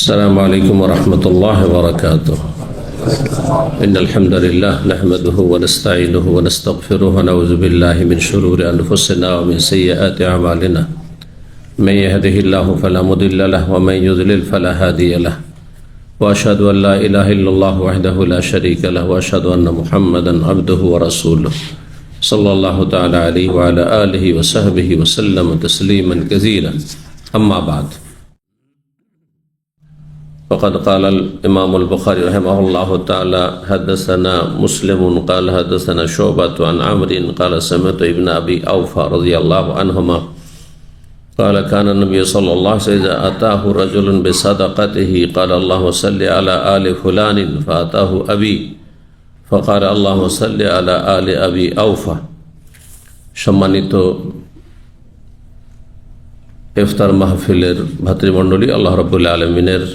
السلام عليكم ورحمة الله وبركاته. إن الحمد لله نحمده ونستعينه ونستغفره ونعوذ بالله من شرور أنفسنا ومن سيئات أعمالنا. من يهده الله فلا مضل له ومن يضلل فلا هادي له. وأشهد أن لا إله إلا الله وحده لا شريك له وأشهد أن محمدا عبده ورسوله صلى الله تعالى عليه وعلى آله وصحبه وسلم تسليما كثيرا. أما بعد، فقد قال الإمام البخاري رحمه الله تعالى: حدثنا مسلم قال حدثنا شعبة عن عمرو قال سمعت ابن أبي أوفى رضي الله عنهما قال كان النبي صلى الله عليه وسلم إذا أتاه رجل بصدقته قال اللهم صل على آل فلان فأتاه أبي فقال اللهم صل على آل أبي أوفى। সম্মানিত ইফতার মাহফিলের ভাতৃমণ্ডলী, আল্লাহ রাব্বুল আলামিনের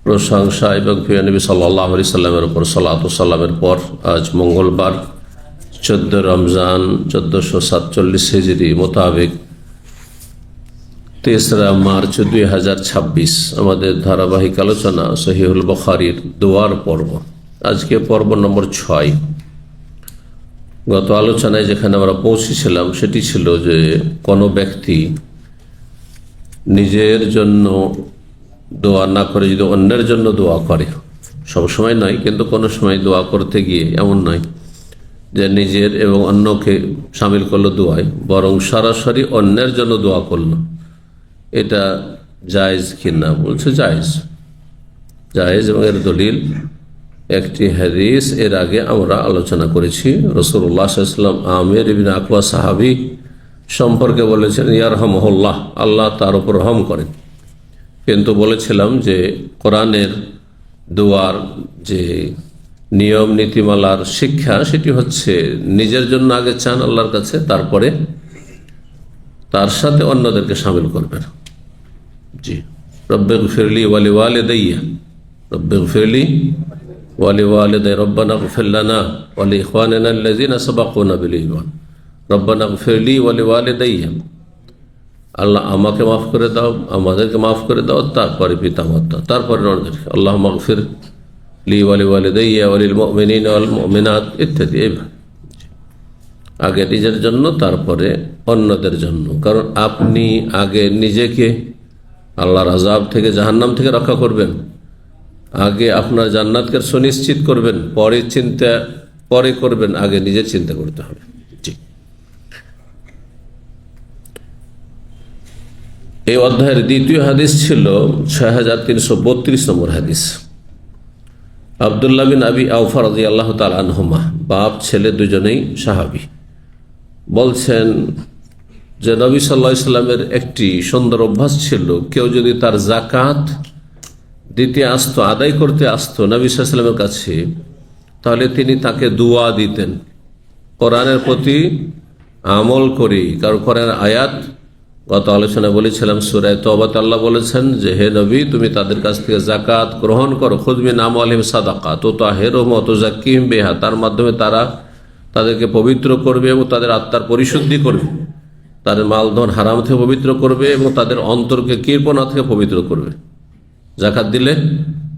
প্রশংসা এবং প্রিয় নবী সাল্লাল্লাহু আলাইহি সাল্লামের উপর সালাত ও সালামের পর আজ মঙ্গলবার 14 রমজান 1447 হিজরি মোতাবেক 3 মার্চ 2026 আমাদের ধারাবাহিক আলোচনা সহিহুল বুখারীর দোয়ার পর্ব। আজকে পর্ব নম্বর 6। গত আলোচনায় যেখানে আমরা পৌঁছেছিলাম সেটি ছিল যে কোনো ব্যক্তি নিজের জন্য দোয়া না করে যদি অন্যের জন্য দোয়া করে, সবসময় নয় কিন্তু কোনো সময় দোয়া করতে গিয়ে এমন নয় যে নিজের এবং অন্যকে সামিল করলো দোয়ায়, বরং সরাসরি অন্যের জন্য দোয়া করলো, এটা জায়েজ কিনা? বলছে জায়েজ। এবং এর দলিল একটি হাদিস এর আগে আমরা আলোচনা করেছি। রাসূলুল্লাহ সাল্লাল্লাহু আলাইহি ওয়াসাল্লাম আমির ইবনে আকওয়া সাহাবী সম্পর্কে বলেছেন ইয়ারহামুহুল্লাহ, আল্লাহ তার উপর রহম করেন। কিন্তু বলেছিলাম যে কোরআনের দোয়ার যে নিয়ম নীতিমালার শিক্ষা সেটি হচ্ছে নিজের জন্য আগে চান আল্লাহর কাছে, তারপরে তার সাথে অন্যদেরকে শামিল করবেন। জি, রব্বিগফিরলি ওয়ালি ওয়ালিদাইয়া, রব্বিগফিরলি ওয়ালি ওয়ালিদাইয়া, রব্বানা গফির লানা ওয়া লিইখওয়ানিনা আল্লাযীনা সাবাকুনা বিল ঈমান, রব্বানা গফিরলি ওয়ালি ওয়ালিদাইয়া, আল্লাহ আমাকে মাফ করে দাও, আমাদেরকে মাফ করে দাও, তারপরে পিতামাতা, তারপরে অন্যদেরকে, আল্লাহ মাগফির লি ওয়ালি ওয়ালিদাইয়া ওয়ালিল মুমিনিনা ওয়াল মুমিনাত ইত্যাদি। আগে নিজের জন্য তারপরে অন্যদের জন্য, কারণ আপনি আগে নিজেকে আল্লাহর আযাব থেকে জাহান্নাম থেকে রক্ষা করবেন, আগে আপনার জান্নাতকে সুনিশ্চিত করবেন, পরে চিন্তা পরে করবেন, আগে নিজের চিন্তা করতে হবে। এই অধ্যায়ের দ্বিতীয় হাদিস ছিল 6332 নম্বর হাদিস। আব্দুল্লাহ বিন আবি আওফা রাদিয়াল্লাহু তাআলা আনহুমা, বাপ ছেলে দুজনেই সাহাবী, বলছেন যে নবী সাল্লাল্লাহু আলাইহি সাল্লামের একটি সুন্দর অভ্যাস ছিল, কেউ যদি তার যাকাত দিতে আসতো, আদায় করতে আসতো নবী সাল্লাল্লাহু আলাইহি সাল্লামের কাছে, তাহলে তিনি তাকে দোয়া দিতেন কোরআনের প্রতি আমল করি। কারণ কোরআনের আয়াত গত আলোচনায় বলেছিলাম সূরা তাওবাতে আল্লাহ বলেছেন যে হে নবী, তুমি তাদের কাছ থেকে যাকাত গ্রহণ করো, খুয মিন আমওয়ালিহিম সাদাকা তুতাহিরুহুম ওয়া তুযাক্কিহিম বিহা, তার মাধ্যমে তাদেরকে পবিত্র করবে এবং তাদের আত্মার পরিশুদ্ধি করবে, তাদের মালধন হারাম থেকে পবিত্র করবে এবং তাদের অন্তরকে কৃপণা থেকে পবিত্র করবে। যাকাত দিলে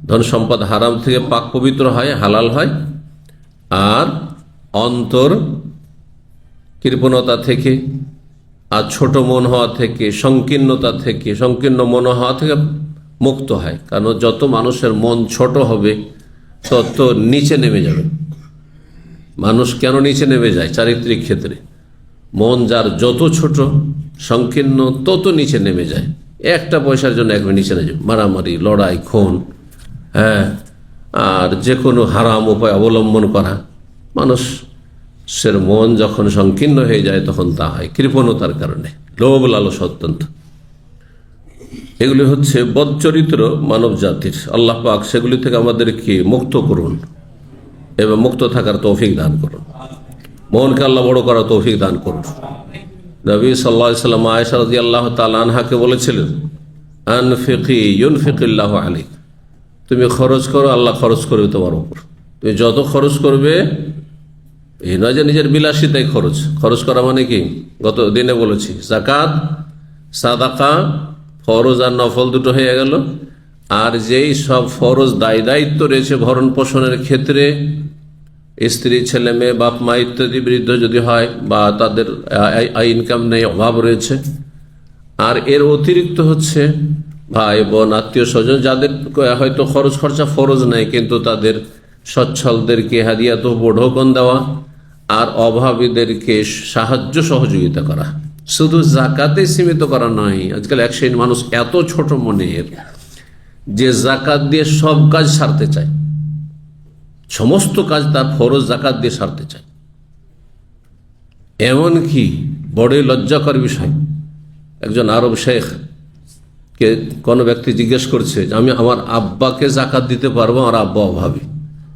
ধন সম্পদ হারাম থেকে পাক পবিত্র হয়, হালাল হয়, আর অন্তর কৃপণতা থেকে আর ছোট মন হওয়া থেকে, সংকীর্ণতা থেকে, সংকীর্ণ মন হওয়া থেকে মুক্ত হয়। কারণ যত মানুষের মন ছোট হবে তত নিচে নেমে যাবে। মানুষ কেন নিচে নেমে যায়? চারিত্রিক ক্ষেত্রে মন যার যত ছোট সংকীর্ণ তত নিচে নেমে যায়। একটা পয়সার জন্য একবার নিচে নেমে যাবে, মারামারি, লড়াই, খুন, আর যে কোনো হারাম উপায় অবলম্বন করা। মানুষের মন যখন সংকীর্ণ হয়ে যায় তখন তা হয় কৃপণতার কারণে, লোভ লালস অত্যন্ত। এগুলি হচ্ছে বদচরিত্র মানব জাতির। আল্লাহ পাক সেগুলি থেকে আমাদেরকে মুক্ত করুন এবং মুক্ত থাকার তৌফিক দান করুন। মনকে আল্লাহ বড় করার তৌফিক দান করুন। নবী সাল্লাল্লাহু আলাইহি ওয়াসাল্লাম আয়েশা রাদিয়াল্লাহু তাআলা আনহাকে বলেছিলেন, আনফিকি ইউনফিকিল্লাহু আলাইক, তুমি খরচ করো, আল্লাহ খরচ করবে তোমার উপর। তুমি যত খরচ করবে, এই নয় যে নিজের বিলাসিতায় খরচ করা মানে কি? গত দিনে বলেছি, যাকাত, সাদাকা, ফরজ আর নফল দুটো হয়ে গেল, আর যেই সব ফরজ দায়িত্ব রয়েছে ভরণ পোষণের ক্ষেত্রে, স্ত্রী, ছেলে মেয়ে, বাপ মা ইত্যাদি বৃদ্ধ যদি হয় বা তাদের ইনকাম নেই, অভাব রয়েছে, আর এর অতিরিক্ত হচ্ছে ভাই বোন আত্মীয় স্বজন যাদের হয়তো খরচ খরচা ফরজ নেই কিন্তু তাদের সচ্ছলদেরকে হাদিয়া তোহফা ঢোকন দেওয়া আর অভাবীদেরকে সাহায্য সহযোগিতা করা। শুধু জাকাতে সীমিত করা নয়। আজকাল এক শ্রেণীর মানুষ এত ছোট মনের যে জাকাত দিয়ে সব কাজ সারতে চায়, সমস্ত কাজ তার ফরজ জাকাত দিয়ে সারতে চায়। এমনকি বড়ই লজ্জাকর বিষয়, একজন আরব শেখ কে কোনো ব্যক্তি জিজ্ঞেস করছে যে আমি আমার আব্বাকে জাকাত দিতে পারবো, আমার আব্বা অভাবী।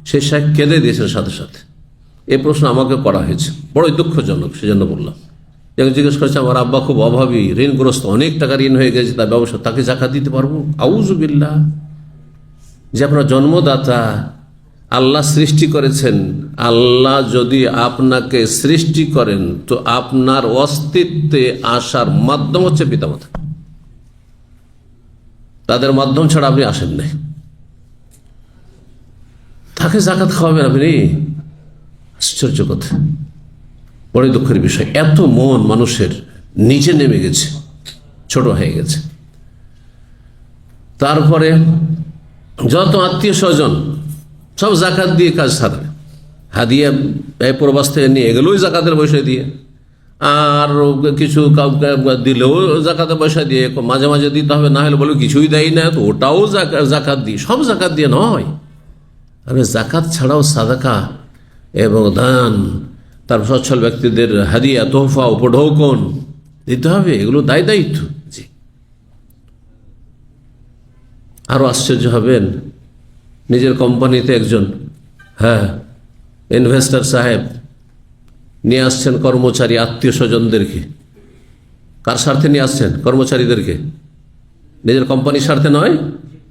সে শেখ কেঁদে দিয়েছেন সাথে সাথে। এই প্রশ্ন আমাকে করা হয়েছে, বড়ই দুঃখজনক, সেজন্য বললাম। যখন জিজ্ঞেস করছে আমার আব্বা খুব অভাবী, ঋণগ্রস্ত, অনেক টাকা ঋণ হয়ে গেছে তার ব্যবসা, তাকে জাকাত দিতে পারবো? আউযু বিল্লাহ। যে আপনার জন্মদাতা, আল্লাহ সৃষ্টি করেছেন, আল্লাহ যদি আপনাকে সৃষ্টি করেন তো আপনার অস্তিত্বে আসার মাধ্যম হচ্ছে পিতামাতা, তাদের মাধ্যম ছাড়া আপনি আসেন নাই। তাকে জাকাত খাওয়াবেন আপনি? আশ্চর্য কথা, বড় দুঃখের বিষয়। এত মন মানুষের নিচে নেমে গেছে, ছোট হয়ে গেছে। তারপরে যত আত্মীয় স্বজন সব জাকাত দিয়ে কাজ সারবে, হাদিয়া ব্যয় প্রবাস থেকে নিয়ে এগুলোই জাকাতের পয়সা দিয়ে, আর কিছু দিলেও জাকাতের পয়সা দিয়ে, মাঝে মাঝে দিতে হবে, না হলে বলে কিছুই দেয় না তো ওটাও জাকাত দিয়ে, সব জাকাত দিয়ে নয়। আরে জাকাত ছাড়াও সাদাকা এবং দান, তার সচ্ছল ব্যক্তিদের হাদিয়া তোহফা উপঢৌকন দিতে হবে, এগুলো দায়িত্ব। জি, আরো আশ্চর্য হবেন, নিজের কোম্পানিতে একজন ইনভেস্টর সাহেব নিয়ে আসছেন কর্মচারী আত্মীয় স্বজনদেরকে। কার স্বার্থে নিয়ে আসছেন? কর্মচারীদেরকে, নিজের কোম্পানির স্বার্থে নয়,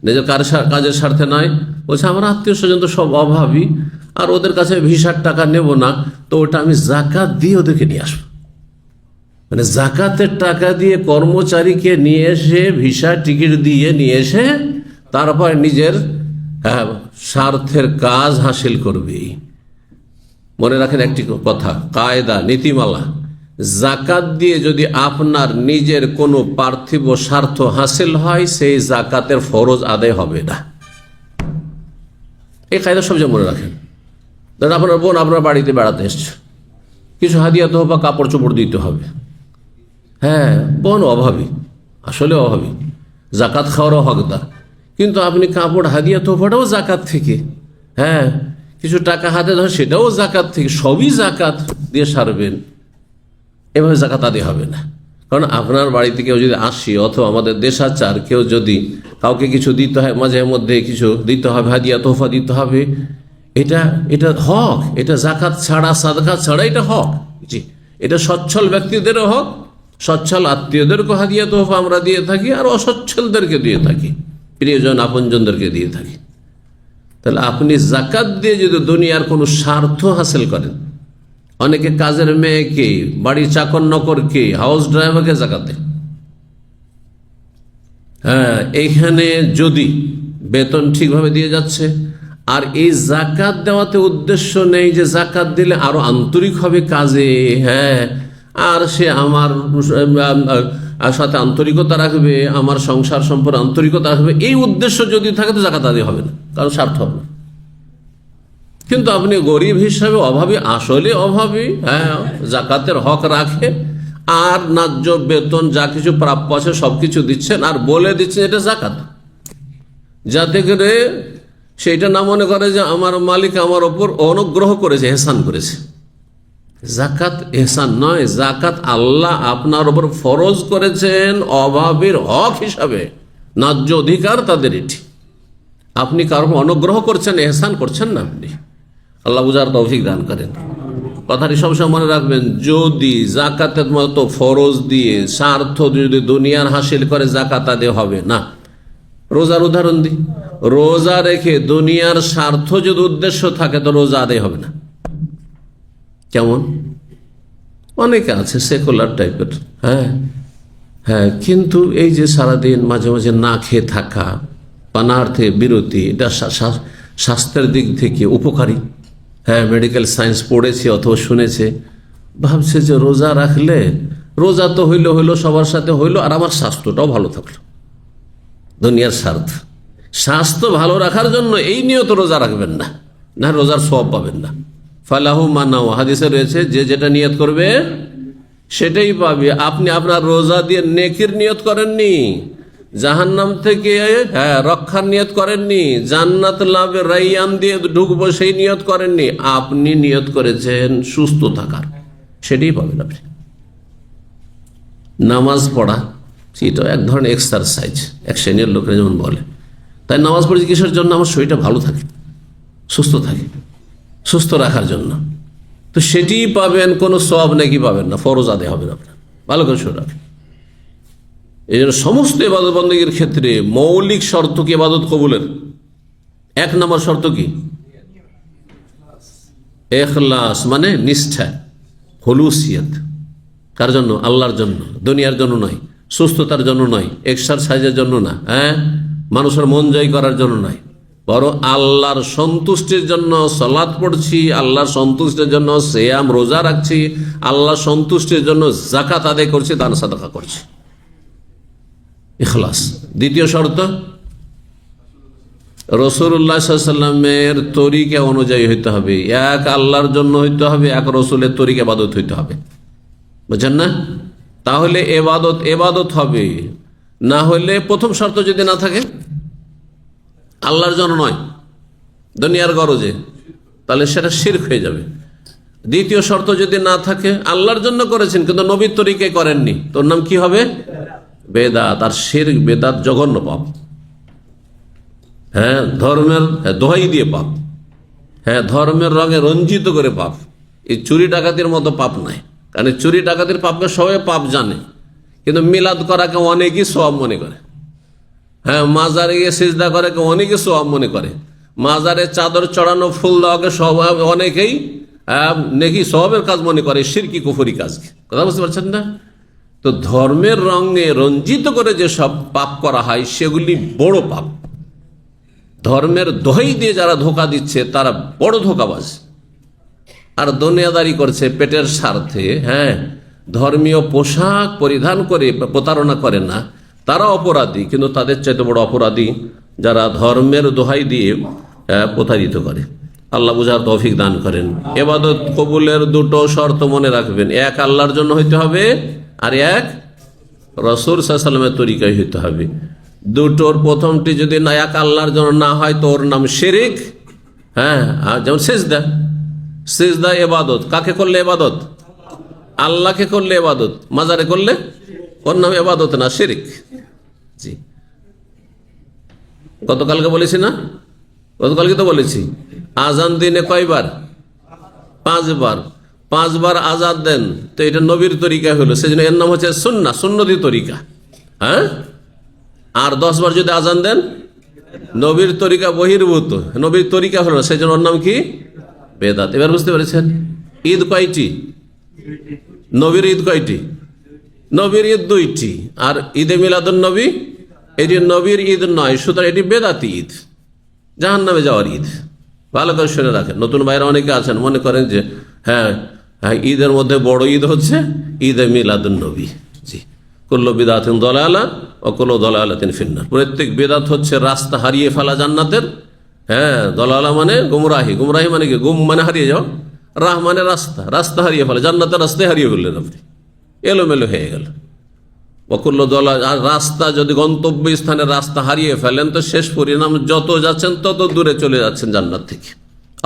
নিজের কাজের স্বার্থে নয়। বলছে আমার আত্মীয় স্বজন তো সব অভাবী, আর ওদের কাছে ভিসার টাকা নেব না, তো ওটা আমি জাকাত দিয়ে ওদেরকে নিয়ে আসবো। মানে জাকাতের টাকা দিয়ে কর্মচারীকে নিয়ে এসে ভিসা টিকিট দিয়ে নিয়ে এসে তারপর নিজের স্বার্থের কাজ হাসিল করবে। মনে রাখেন একটি কথা, কায়দা, নীতিমালা, জাকাত দিয়ে যদি আপনার নিজের কোনো পার্থিব স্বার্থ হাসিল হয় সেই জাকাতের ফরজ আদায় হবে না। এই কায়দা সবচেয়ে মনে রাখেন। ধরেন আপনার বোন আপনার বাড়িতে বেড়াতে এসছে, কিছু হাদিয়া তোহফা কাপড় চোপড় দিতে হবে। বোন অভাবী, আসলে অভাবী, জাকাত খাওয়ারও হকদার, কিন্তু আপনি কাপড় হাদিয়া তোহফাটাও জাকাত থেকে, কিছু টাকা হাতে ধর সেটাও জাকাত থেকে, সবই জাকাত দিয়ে সারবেন। এভাবে জাকাত আদায় হবে না। কারণ আপনার বাড়িতে কেউ যদি আসি, অথবা আমাদের দেশাচার, কেউ যদি কাউকে কিছু দিতে হয়, মাঝে মধ্যে কিছু দিতে হবে, হাদিয়া তোহফা দিতে হবে, এটা হক, এটা জাকাত ছাড়া, সাদকা ছাড়া এটা হক। জি, এটা সচ্ছল ব্যক্তিদেরও হক, সচ্ছল আত্মীয়দেরকে হাদিয়া তোহফা আমরা দিয়ে থাকি, আর অসচ্ছলদেরকে দিয়ে থাকি, প্রিয়জন আপনজনদেরকে দিয়ে থাকি। তাহলে আপনি জাকাত দিয়ে যদি দুনিয়ার কোনো স্বার্থ হাসিল করেন, অনেকে কাজের মেয়েকে, বাড়ির চাকর নকরকে, হাউস ড্রাইভারকে জাকাত দেয়। এইখানে যদি বেতন ঠিকভাবে দিয়ে যাচ্ছে, আর এই জাকাত দেওয়াতে উদ্দেশ্য নেই যে জাকাত দিলে আরো আন্তরিক হবে কাজে, আর সে আমার সাথে আন্তরিকতা রাখবে, আমার সংসার সম্পর্কে আন্তরিকতা রাখবে, এই উদ্দেশ্য যদি থাকে তো জাকাত আদায় হবে না, কারণ স্বার্থ হবে না। কিন্তু আপনি গরিব হিসাবে অভাবী, আসলে অভাবী, জাকাতের হক রাখে, আর ন্যায্য বেতন যা কিছু প্রাপ্য আছে সবকিছু দিচ্ছেন, আর বলে দিচ্ছেন এটা জাকাত, যাতে করে সেটা না মনে করে যে আমার মালিক আমার ওপর অনুগ্রহ করেছে, এহসান করেছে। জাকাত এহসান নয়, জাকাত আল্লাহ আপনার ওপর ফরজ করেছেন অভাবীর হক হিসাবে, ন্যায্য অধিকার তাদের এটি। আপনি কারো অনুগ্রহ করছেন, এহসান করছেন না আপনি। আল্লাহ বুঝার তৌফিক দান করেন। কথাটি সবসময় মনে রাখবেন, যদি জাকাতের মতো ফরজ দিয়ে স্বার্থ যদি দুনিয়ার হাসিল করে, জাকাত আদায় হবে না। রোজার উদাহরণ দিই, রোজা রেখে দুনিয়ার স্বার্থ যদি উদ্দেশ্য থাকে তো রোজা আদায় হবে না। কেমন? অনেকে আছে সেকুলার টাইপের, কিন্তু এই যে সারাদিন মাঝে মাঝে না খেয়ে থাকা, পানাহার থেকে বিরতি, এটা স্বাস্থ্যের দিক থেকে উপকারী। হ্যাঁ, মেডিকেল সায়েন্স পড়েছে অথবা শুনেছে, ভাবছে যে রোজা রাখলে, রোজা তো হইলো সবার সাথে হইলো, আর আমার স্বাস্থ্যটাও ভালো থাকলো। দুনিয়ার স্বাস্থ্য ভালো রাখার জন্য এই নিয়ত রোজা রাখবেন না, না রোজার সওয়াব পাবেন না। ফালাহু মানাও, হাদিসে রয়েছে যে যেটা নিয়ত করবে সেটাই পাবে। আপনি আপনার রোজা দিয়ে নেকির নিয়ত করেননি, জাহান্নাম থেকে রক্ষার নিয়ত করেননি, জান্নাত লাভের রাইয়ান দিয়ে ঢুকবো সেই নিয়ত করেননি, আপনি নিয়ত করেছেন সুস্থ থাকার, সেটাই পাবেন আপনি। নামাজ পড়া সেটাও এক ধরনের এক্সারসাইজ, এক শ্রেণীর লোকেরা যেমন বলে। তাই নামাজ পড়েছি কিসের জন্য? আমার শরীরটা ভালো থাকে, সুস্থ থাকে, সুস্থ রাখার জন্য। তো সেটিই পাবেন, কোনো সওয়াব নাকি পাবেন না, ফরজ আদায় হবে না আপনার। ভালো করে শুনে রাখেন। এই জন্য সমস্ত ইবাদত বন্দেগীর ক্ষেত্রে মৌলিক শর্ত কি ইবাদত কবুলের? 1 নম্বর শর্ত কি? ইখলাস, মানে নিষ্ঠা, খুলুসিয়ত। কার জন্য? আল্লাহর জন্য, দুনিয়ার জন্য নয়, সুস্থতার জন্য নয়, এক্সারসাইজের জন্য না, মানুষের মন জয় করার জন্য নয়, বরং আল্লাহর সন্তুষ্টির জন্য সালাত পড়ছি, আল্লাহর সন্তুষ্টির জন্য সিয়াম রোজা রাখছি, আল্লাহর সন্তুষ্টির জন্য যাকাত আদায় করছি, দান সাদাকা করছি। ইখলাস। দ্বিতীয় শর্ত, রাসূলুল্লাহ সাল্লাল্লাহু আলাইহি ওয়াসাল্লামের তরিকা অনুযায়ী হইতে হবে, এক আল্লাহর জন্য হইতে হবে, এক রাসূলের তরিকা ইবাদত হইতে হবে। বুঝছেন না? তাহলে এবাদত হবে। না হলে প্রথম শর্ত যদি না থাকে, আল্লাহর জন্য নয়, দুনিয়ার গরজে, তাহলে সেটা শিরক হয়ে যাবে। দ্বিতীয় শর্ত যদি না থাকে, আল্লাহর জন্য করেছেন কিন্তু নবীর তরিকায় করেননি, তোর নাম কি হবে? বেদাত। আর শিরক, বেদাত জঘন্য পাপ। ধর্মের দোহাই দিয়ে পাপ, ধর্মের রঙে রঞ্জিত করে পাপ। এই চুরি ডাকাতির মতো পাপ নাই, কারণ চুরি ডাকাতির পাপকে সবাই পাপ জানে, কিন্তু মিলাদ করাকে অনেকেই সওয়াব মনে করে। মাজারে গিয়ে সিজদা করে অনেকে সওয়াব মনে করে, মাজারে চাদর চড়ানো, ফুল দেওয়াকে অনেকেই নেকি সওয়াবের কাজ মনে করে, শিরকি কুফরি কাজ। কথা বুঝতে পারছেন না? তো ধর্মের রঙে রঞ্জিত করে যে সব পাপ করা হয় সেগুলি বড় পাপ। ধর্মের দোহাই দিয়ে যারা ধোঁকা দিচ্ছে তারা বড় ধোঁকাবাজ। আর দুনিয়াদারি করছে পেটের স্বার্থে, ধর্মীয় পোশাক পরিধান করে প্রতারণা করে না, তারা অপরাধী। কিন্তু তাদের চাইতে বড় অপরাধী যারা ধর্মের দোহাই দিয়ে প্রতারিত করে। আল্লাহ বুঝার তৌফিক দান করেন। ইবাদত কবুলের দুটো শর্ত মনে রাখবেন, এক আল্লাহর জন্য হইতে হবে, আর এক রাসূল সাল্লাল্লাহু আলাইহি ওয়াসাল্লামের তরিকায় হইতে হবে। দুটোর প্রথমটি যদি না এক আল্লাহর জন্য না হয় তো ওর নাম শিরক। যেমন সিজদা ইবাদত, কাকে করলে ইবাদত? আল্লাহকে করলে ইবাদত, মাজারে করলে ওর নাম ইবাদত না, শিরক। জি, গতকালকে বলেছি না? গতকালকে তো বলেছি, আজান দিনে কয়বার? 5 বার। 5 বার আজান দেন, তো এটা নবীর তরিকা হলো, সেজন্য এর নাম হচ্ছে সুন্নতি তরিকা। আর 10 বার যদি আজান দেন, নবীর তরিকা বহির্ভূত, নবীর তরিকা হলো, সেজন্য ওর নাম কি? বেদাত। এবার বুঝতে পেরেছেন? ঈদ কয়টি? নবীর ঈদ কয়টি? নবীর ঈদ 2টি। আর ঈদে মিলাদুন নবী, এটি নবীর ঈদ নয়, সুতরাং এটি বেদাতি ঈদ, জাহান্নামে যাওয়ার ঈদ। ভালো করে শুনে রাখেন। নতুন ভাইরা অনেকে আছেন মনে করেন যে ঈদের মধ্যে বড় ঈদ হচ্ছে ঈদে মিলাদুন নবী। জি, কুল্লু বিদআতিন দালালা ওয়া কুল্লু দালালাতিন ফিন্নার। প্রত্যেক বিদআত হচ্ছে রাস্তা হারিয়ে ফেলা জান্নাতের। দালালা মানে গুমরাহি, গুমরাহি মানে কি? গুম মানে হারিয়ে যাও, রাহ মানে রাস্তা, রাস্তা হারিয়ে ফেলা, জান্নাতের রাস্তায় হারিয়ে ফেললেন আপনি, এলোমেলো হয়ে গেল। ওয়াকুল্লু দালাল, আর রাস্তা যদি গন্তব্য স্থানের রাস্তা হারিয়ে ফেলেন তো শেষ পরিণাম যত যাচ্ছেন তত দূরে চলে যাচ্ছেন জান্নাত থেকে।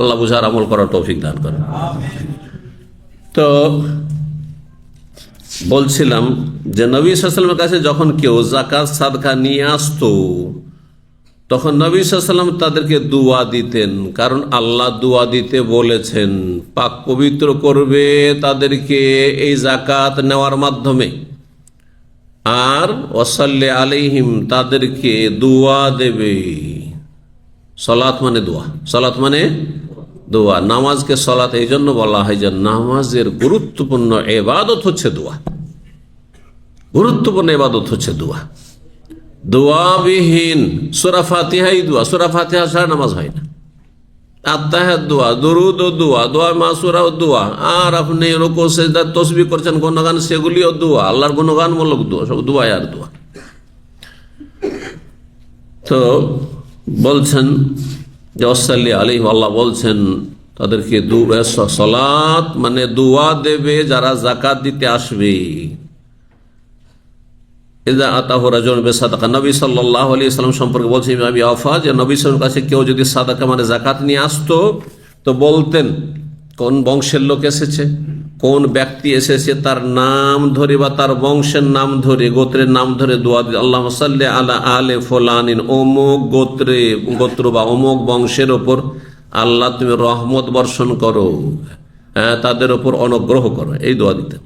আল্লাহ বুঝার আমল করার তৌফিক দান করেন। তো বলছিলাম যে নবী সাল্লাল্লাহু আলাইহি ওয়াসাল্লামের কাছে যখন কেউ যাকাত সাদকা নিয়ে আসতো তখন নবী সাল্লাল্লাহু আলাইহি ওয়াসাল্লাম তাদেরকে দোয়া দিতেন, কারণ আল্লাহ দোয়া দিতে বলেছেন, পাক পবিত্র করবে তাদেরকে এই যাকাত নেওয়ার মাধ্যমে। আর ওয়াসাল্লি আলাইহিম, তাদেরকে দোয়া দেবে। সালাত মানে দোয়া, সালাত মানে দোয়া। নামাজকে সালাত এই জন্য বলা হয় যে নামাজের গুরুত্বপূর্ণ ইবাদত হচ্ছে দোয়া, গুরুত্বপূর্ণ ইবাদত হচ্ছে দোয়া। দোয়াবিহীন সূরা ফাতিহাই দোয়া, সূরা ফাতিহা ছাড়া নামাজ হয় না। আত্তাহিয়াত দোয়া, দরুদ ও দোয়া, দোয়া মাসুরা ও দোয়া, আর আপনি রুকু সিজদা তাসবিহ করছেন গুণগান, সেগুলিও দোয়া, আল্লাহর গুণগানমূলক দোয়া, সব দোয়া আর দোয়া। তো বলছেন যে ওয়াসাল্লি আলাইহি, আল্লাহ বলছেন তাদেরকে সালাত মানে দোয়া দেবে যারা যাকাত দিতে আসবে। ইযা আতাহু রাজুলুন বিসাদাকা, নবী সাল্লাল্লাহু আলাইহি ওয়াসাল্লাম সম্পর্কে বলছেন আবি আওফা যে নবী সাল্লাল্লাহু আলাইহি ওয়াসাল্লামের কাছে কেউ যদি সাদাকা মানে যাকাত নিয়ে আসতো তো বলতেন কোন বংশের লোক এসেছে, কোন ব্যক্তি এসেছে, তার নাম ধরে বা তার বংশের নাম ধরে, গোত্রের নাম ধরে দোয়া দিতে, আল্লাহুম্মা সাল্লি আলা আলে ফুলানিন, অমুক গোত্র বা অমুক বংশের ওপর আল্লাহ তুমি রহমত বর্ষণ করো, তাদের ওপর অনুগ্রহ করো, এই দোয়া দিতেন।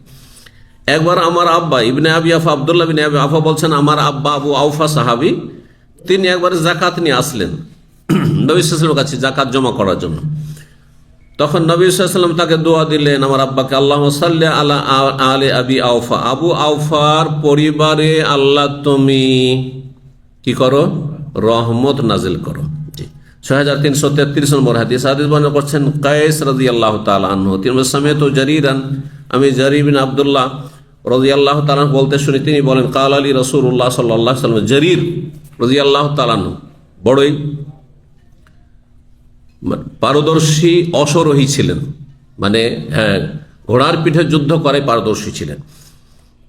একবার আমার আব্বা ইবনে আবি আফা, আব্দুল্লাহ বিন আবি আফা বলছেন আমার আব্বা আবু আউফা সাহাবী, তিনি একবার যাকাত নিয়ে আসলেন নবী সাল্লাল্লাহু আলাইহি ওয়াসাল্লামের কাছে যাকাত জমা করার জন্য। তখন নবী সাল্লাল্লাহু আলাইহি ওয়াসাল্লাম তাকে দোয়া দিলেন আমার আব্বাকে, আল্লাহুম্মা সাল্লি আলা আলে আবি আউফা, আবু আউফার পরিবারে আল্লাহ তুমি কি করো, রহমত নাজিল করো। 6333 নম্বর হাদিস। হাদিস বর্ণনা করছেন কায়েস রাদিয়াল্লাহু তাআলা আনহু, তিনি সামিআতু জারীরান, আমি জারীর বিন আব্দুল্লাহ রাদিয়াল্লাহু তাআলা বলতে শুনি, তিনি বলেন কাল আলী রাসূলুল্লাহ সাল্লাল্লাহু আলাইহি ওয়াসাল্লাম, জারীর রাদিয়াল্লাহু তাআলা আনহু বড়ই পারদর্শী অশ্বরোহী ছিলেন, মানে ঘোড়ার পিঠে যুদ্ধ করে পারদর্শী ছিলেন।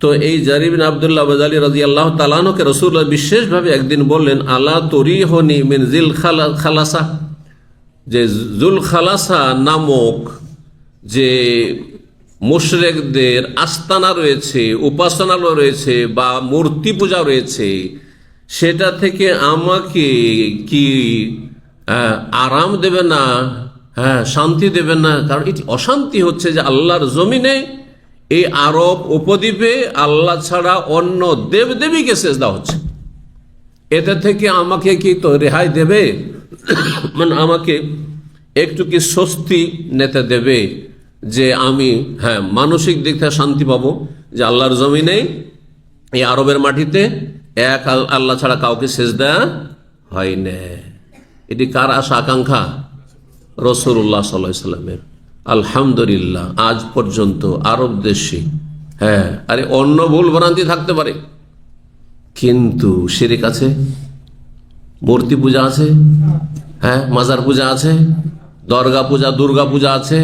তো এই জারীর বিন আব্দুল্লাহ বাজালি রাদিয়াল্লাহু তাআলা আনহুকে রাসূলুল্লাহ বিশেষভাবে একদিন বললেন আলা তুরিহনি মিন জিল খালাসা, যে জুল খালাসা নামক যে মুশরিকদের আস্তানা রয়েছে, উপাসনালয় রয়েছে বা মূর্তি পূজা রয়েছে, সেটা থেকে আমাকে কি আরাম দেবে না, শান্তি দেবে না? কারণ এটি অশান্তি হচ্ছে যে আল্লাহর জমিনে এই আরব উপদ্বীপে আল্লাহ ছাড়া অন্য দেবদেবীকে সেজদা হচ্ছে, এতে থেকে আমাকে কি তো রেহাই দেবে, মানে আমাকে একটু কি স্বস্তি নিতে দেবে যে আমি মানসিক দিক থেকে শান্তি পাবো যে আল্লাহর জমিনে এই আরবের মাটিতে এক আল্লাহ ছাড়া কাউকে সেজদা হয় না। এটি কার আশা আকাঙ্ক্ষা? রাসূলুল্লাহ সাল্লাল্লাহু আলাইহি ওয়াসাল্লামের। আলহামদুলিল্লাহ আজ পর্যন্ত আরব দেশে আরে অন্য ভুল ভ্রান্তি থাকতে পারে, কিন্তু শিরক আছে, মূর্তি পূজা আছে, মাজার পূজা আছে, দরগা পূজা, দুর্গা পূজা আছে,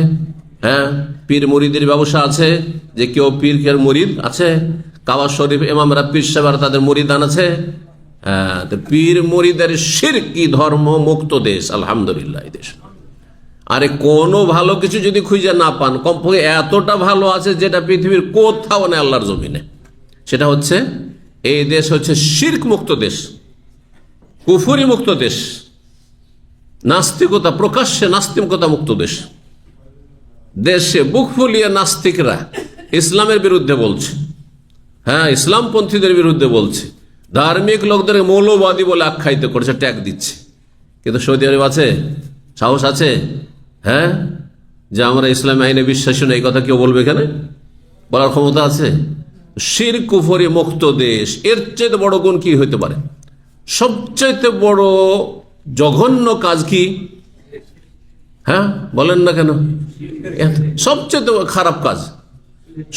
পীর মুরিদের ব্যবসা আছে, যে কেউ পীরের মুরিদ আছে, কাবা শরীফ ইমামরা পীর সাহেবরা তাদের মুরিদান আছে। তো পীর মুরিদের শিরকি ধর্ম মুক্ত দেশ আলহামদুলিল্লাহ এই দেশ। আরে কোনো ভালো কিছু যদি খুঁজে না পান, কমপক্ষে এতটা ভালো আছে যেটা পৃথিবীর কোথাও নেই আল্লাহর জমিনে, সেটা হচ্ছে এই দেশ হচ্ছে শিরক মুক্ত দেশ, কুফরি মুক্ত দেশ, নাস্তিকতা প্রকাশ্যে নাস্তিকতা মুক্ত দেশ। দেশে বুক ফুলিয়ে নাস্তিকরা ইসলামের বিরুদ্ধে বলছে, ইসলামপন্থীদের বিরুদ্ধে বলছে, ধার্মিক লোকদের মৌলবাদী বলে আখ্যায়িত করছে, ট্যাগ দিচ্ছে। কিন্তু সৌদি আরব আছে, সাহস আছে যে আমরা ইসলামী আইনে বিশ্বাসী না, এই কথা কেউ বলবে এখানে? বলার ক্ষমতা আছে? শিরক কুফরি মুক্ত দেশ, এর চেয়ে বড় গুণ কি হইতে পারে? সবচেয়ে বড় জঘন্য কাজ কি? বলেন না কেন? সবচেয়ে খারাপ কাজ,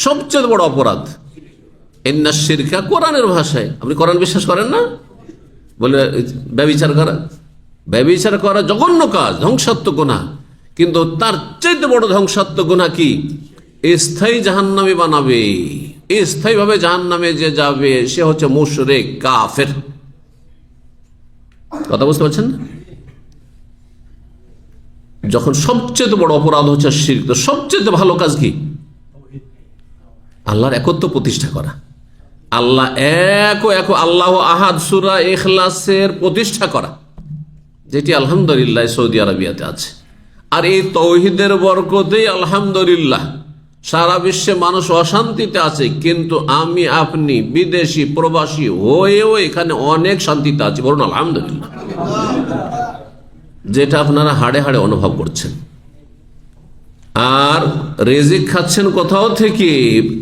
সবচেয়ে বড় অপরাধ। ইন্না শিরকা, কোরআনের ভাষায়, আপনি কোরআন বিশ্বাস করেন না? বলে ব্যভিচার করা জঘন্য কাজ, ধ্বংসাত্মক গুনাহ। কিন্তু তার চেয়ে বড় ধ্বংসাত্মক গুনাহ কি? স্থায়ী জাহান্নামে বানাবে, স্থায়ীভাবে জাহান্নামে যে যাবে সে হচ্ছে মুশরিক কাফের। কথা বুঝতে পারছেন না? যখন সবচেয়ে বড় অপরাধ হচ্ছে শিরক, তো সবচেয়ে ভালো কাজ কি? আল্লাহর একত্ব প্রতিষ্ঠা করা, আল্লাহ এক আল্লাহ আহাদ সূরা ইখলাসের প্রতিষ্ঠা করা, যেটি আলহামদুলিল্লাহ সৌদি আরবিয়াতে আছে। আর এই তৌহিদের বরকতেই আলহামদুলিল্লাহ সারা বিশ্বে মানুষ অশান্তিতে আছে, কিন্তু আমি আপনি বিদেশি প্রবাসী হয়েও এখানে অনেক শান্তিতে আছি, বলুন আলহামদুলিল্লাহ। যেটা আপনারা হাড়ে হাড়ে অনুভব করছেন। আর রিজিক খাচ্ছেন কোথাও থেকে,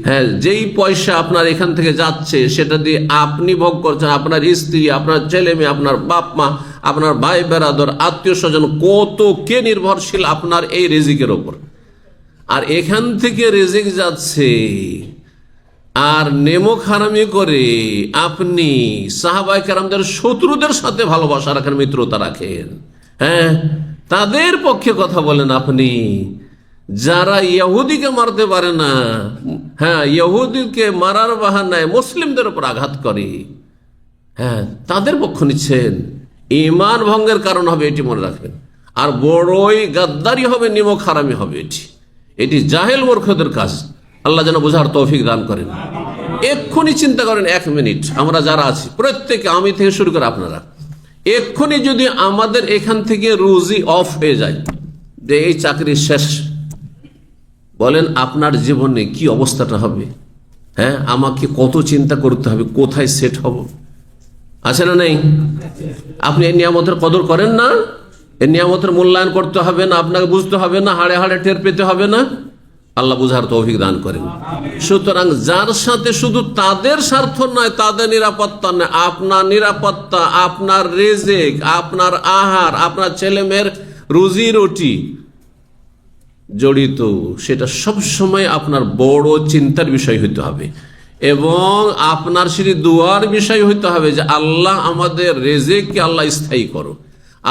হ্যাঁ, যেই পয়সা আপনার এখান থেকে যাচ্ছে সেটা দিয়ে আপনি ভোগ করছেন, আপনার স্ত্রী, আপনার ছেলে মেয়ে, আপনার বাপ মা, আপনার ভাই বেরাদর, আত্মীয় স্বজন, কত কে নির্ভরশীল আপনার এই রিজিকের ওপর। আর এখান থেকে রিজিক যাচ্ছে, আর নেমক হারামি করে আপনি সাহাবায়ে কেরামদের শত্রুদের সাথে ভালোবাসা রাখেন, মিত্রতা রাখেন, হ্যাঁ, তাদের পক্ষে কথা বলেন আপনি, যারা ইহুদিকে মারতে পারে না, হ্যাঁ, ইহুদিকে মারার বাহানায় মুসলিমদের উপর আঘাত করে, হ্যাঁ, তাদের পক্ষ নিচ্ছেন। ঈমান ভঙ্গের কারণ হবে, এটি মনে রাখবেন। আর বড়ই গাদ্দারি হবে, নিমক হারামি হবে। এটি জাহেল মূর্খদের কাজ। আল্লাহ যেন বোঝার তৌফিক দান করেন। এক্ষুনি চিন্তা করেন, 1 মিনিট, আমরা যারা আছি প্রত্যেকে, আমি থেকে শুরু করে আপনারা, এক্ষুনি যদি আমাদের এখান থেকে রুজি অফ হয়ে যায়, যে এই চাকরি শেষ, বলেন আপনার জীবনে কি অবস্থাটা হবে? হ্যাঁ, আমাকে কত চিন্তা করতে হবে, কোথায় সেট হব, আছে না নেই? আপনি এই নিয়ামতের কদর করেন না? এই নিয়ামতের মূল্যায়ন করতে হবে না? আপনাকে বুঝতে হবে না? হাড়ে হাড়ে টের পেতে হবে না? আল্লাহ বুঝার তৌফিক দান করেন। সুতরাং যার সাথে শুধু তাদের স্বার্থ নয়, তাদের নিরাপত্তা নয়, আপনার নিরাপত্তা, আপনার রিজিক, আপনার আহার, আপনার ছেলে মেয়ের রুজি রুটি জড়িত, সেটা সব সময় আপনার বড় চিন্তার বিষয় হইতে হবে। এবং আপনার সেই দুয়ার বিষয় হইতে হবে যে আল্লাহ আমাদের রিজিককে আল্লাহ স্থায়ী করো,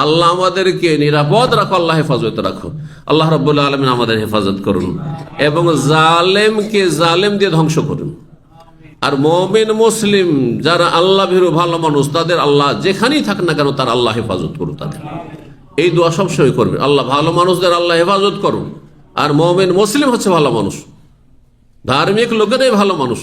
আল্লাহ আমাদেরকে নিরাপদ রাখো, আল্লাহ হেফাজত রাখো। আল্লাহ রাব্বুল আলামিন আমাদের হেফাজত করুন এবং জালেমকে জালেম দিয়ে ধ্বংস করুন। আর মুমিন মুসলিম যারা আল্লাহ ভীরু ভালো মানুষ, তাদের আল্লাহ যেখানেই থাক না কেন তার আল্লাহ হেফাজত করুন। তাদের এই দোয়া সবসময় করবে, আল্লাহ ভালো মানুষদের আল্লাহ হেফাজত করুন। আর মুমিন মুসলিম হচ্ছে ভালো মানুষ, ধার্মিক লোকেরাই ভালো মানুষ,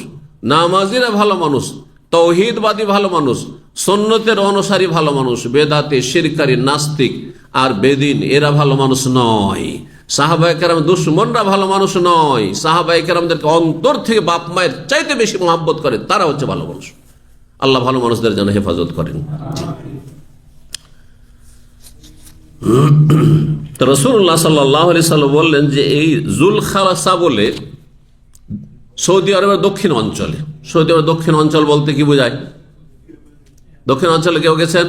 নামাজিরা ভালো মানুষ, তৌহিদবাদী ভালো মানুষ, সুন্নতের অনুসারী ভালো মানুষ। বেদাতে শিরকারী নাস্তিক আর বেদিন এরা ভালো মানুষ নয়। সাহাবায়ে কেরাম দুশমনরা ভালো মানুষ নয়। সাহাবায়ে কেরামদেরকে অন্তর থেকে বাপ মায়ের চাইতে বেশি মহব্বত করে, তারা হচ্ছে ভালো মানুষ। আল্লাহ ভালো মানুষদের যেন হেফাজত করেন। তো রাসূলুল্লাহ সাল্লাল্লাহু আলাইহি সাল্লাম বললেন যে এই জুলখালাসা বলে সৌদি আরবের দক্ষিণ অঞ্চলে, সৌদি আরবের দক্ষিণ অঞ্চল বলতে কি বোঝায়? দক্ষিণ অঞ্চলে কেউ গেছেন?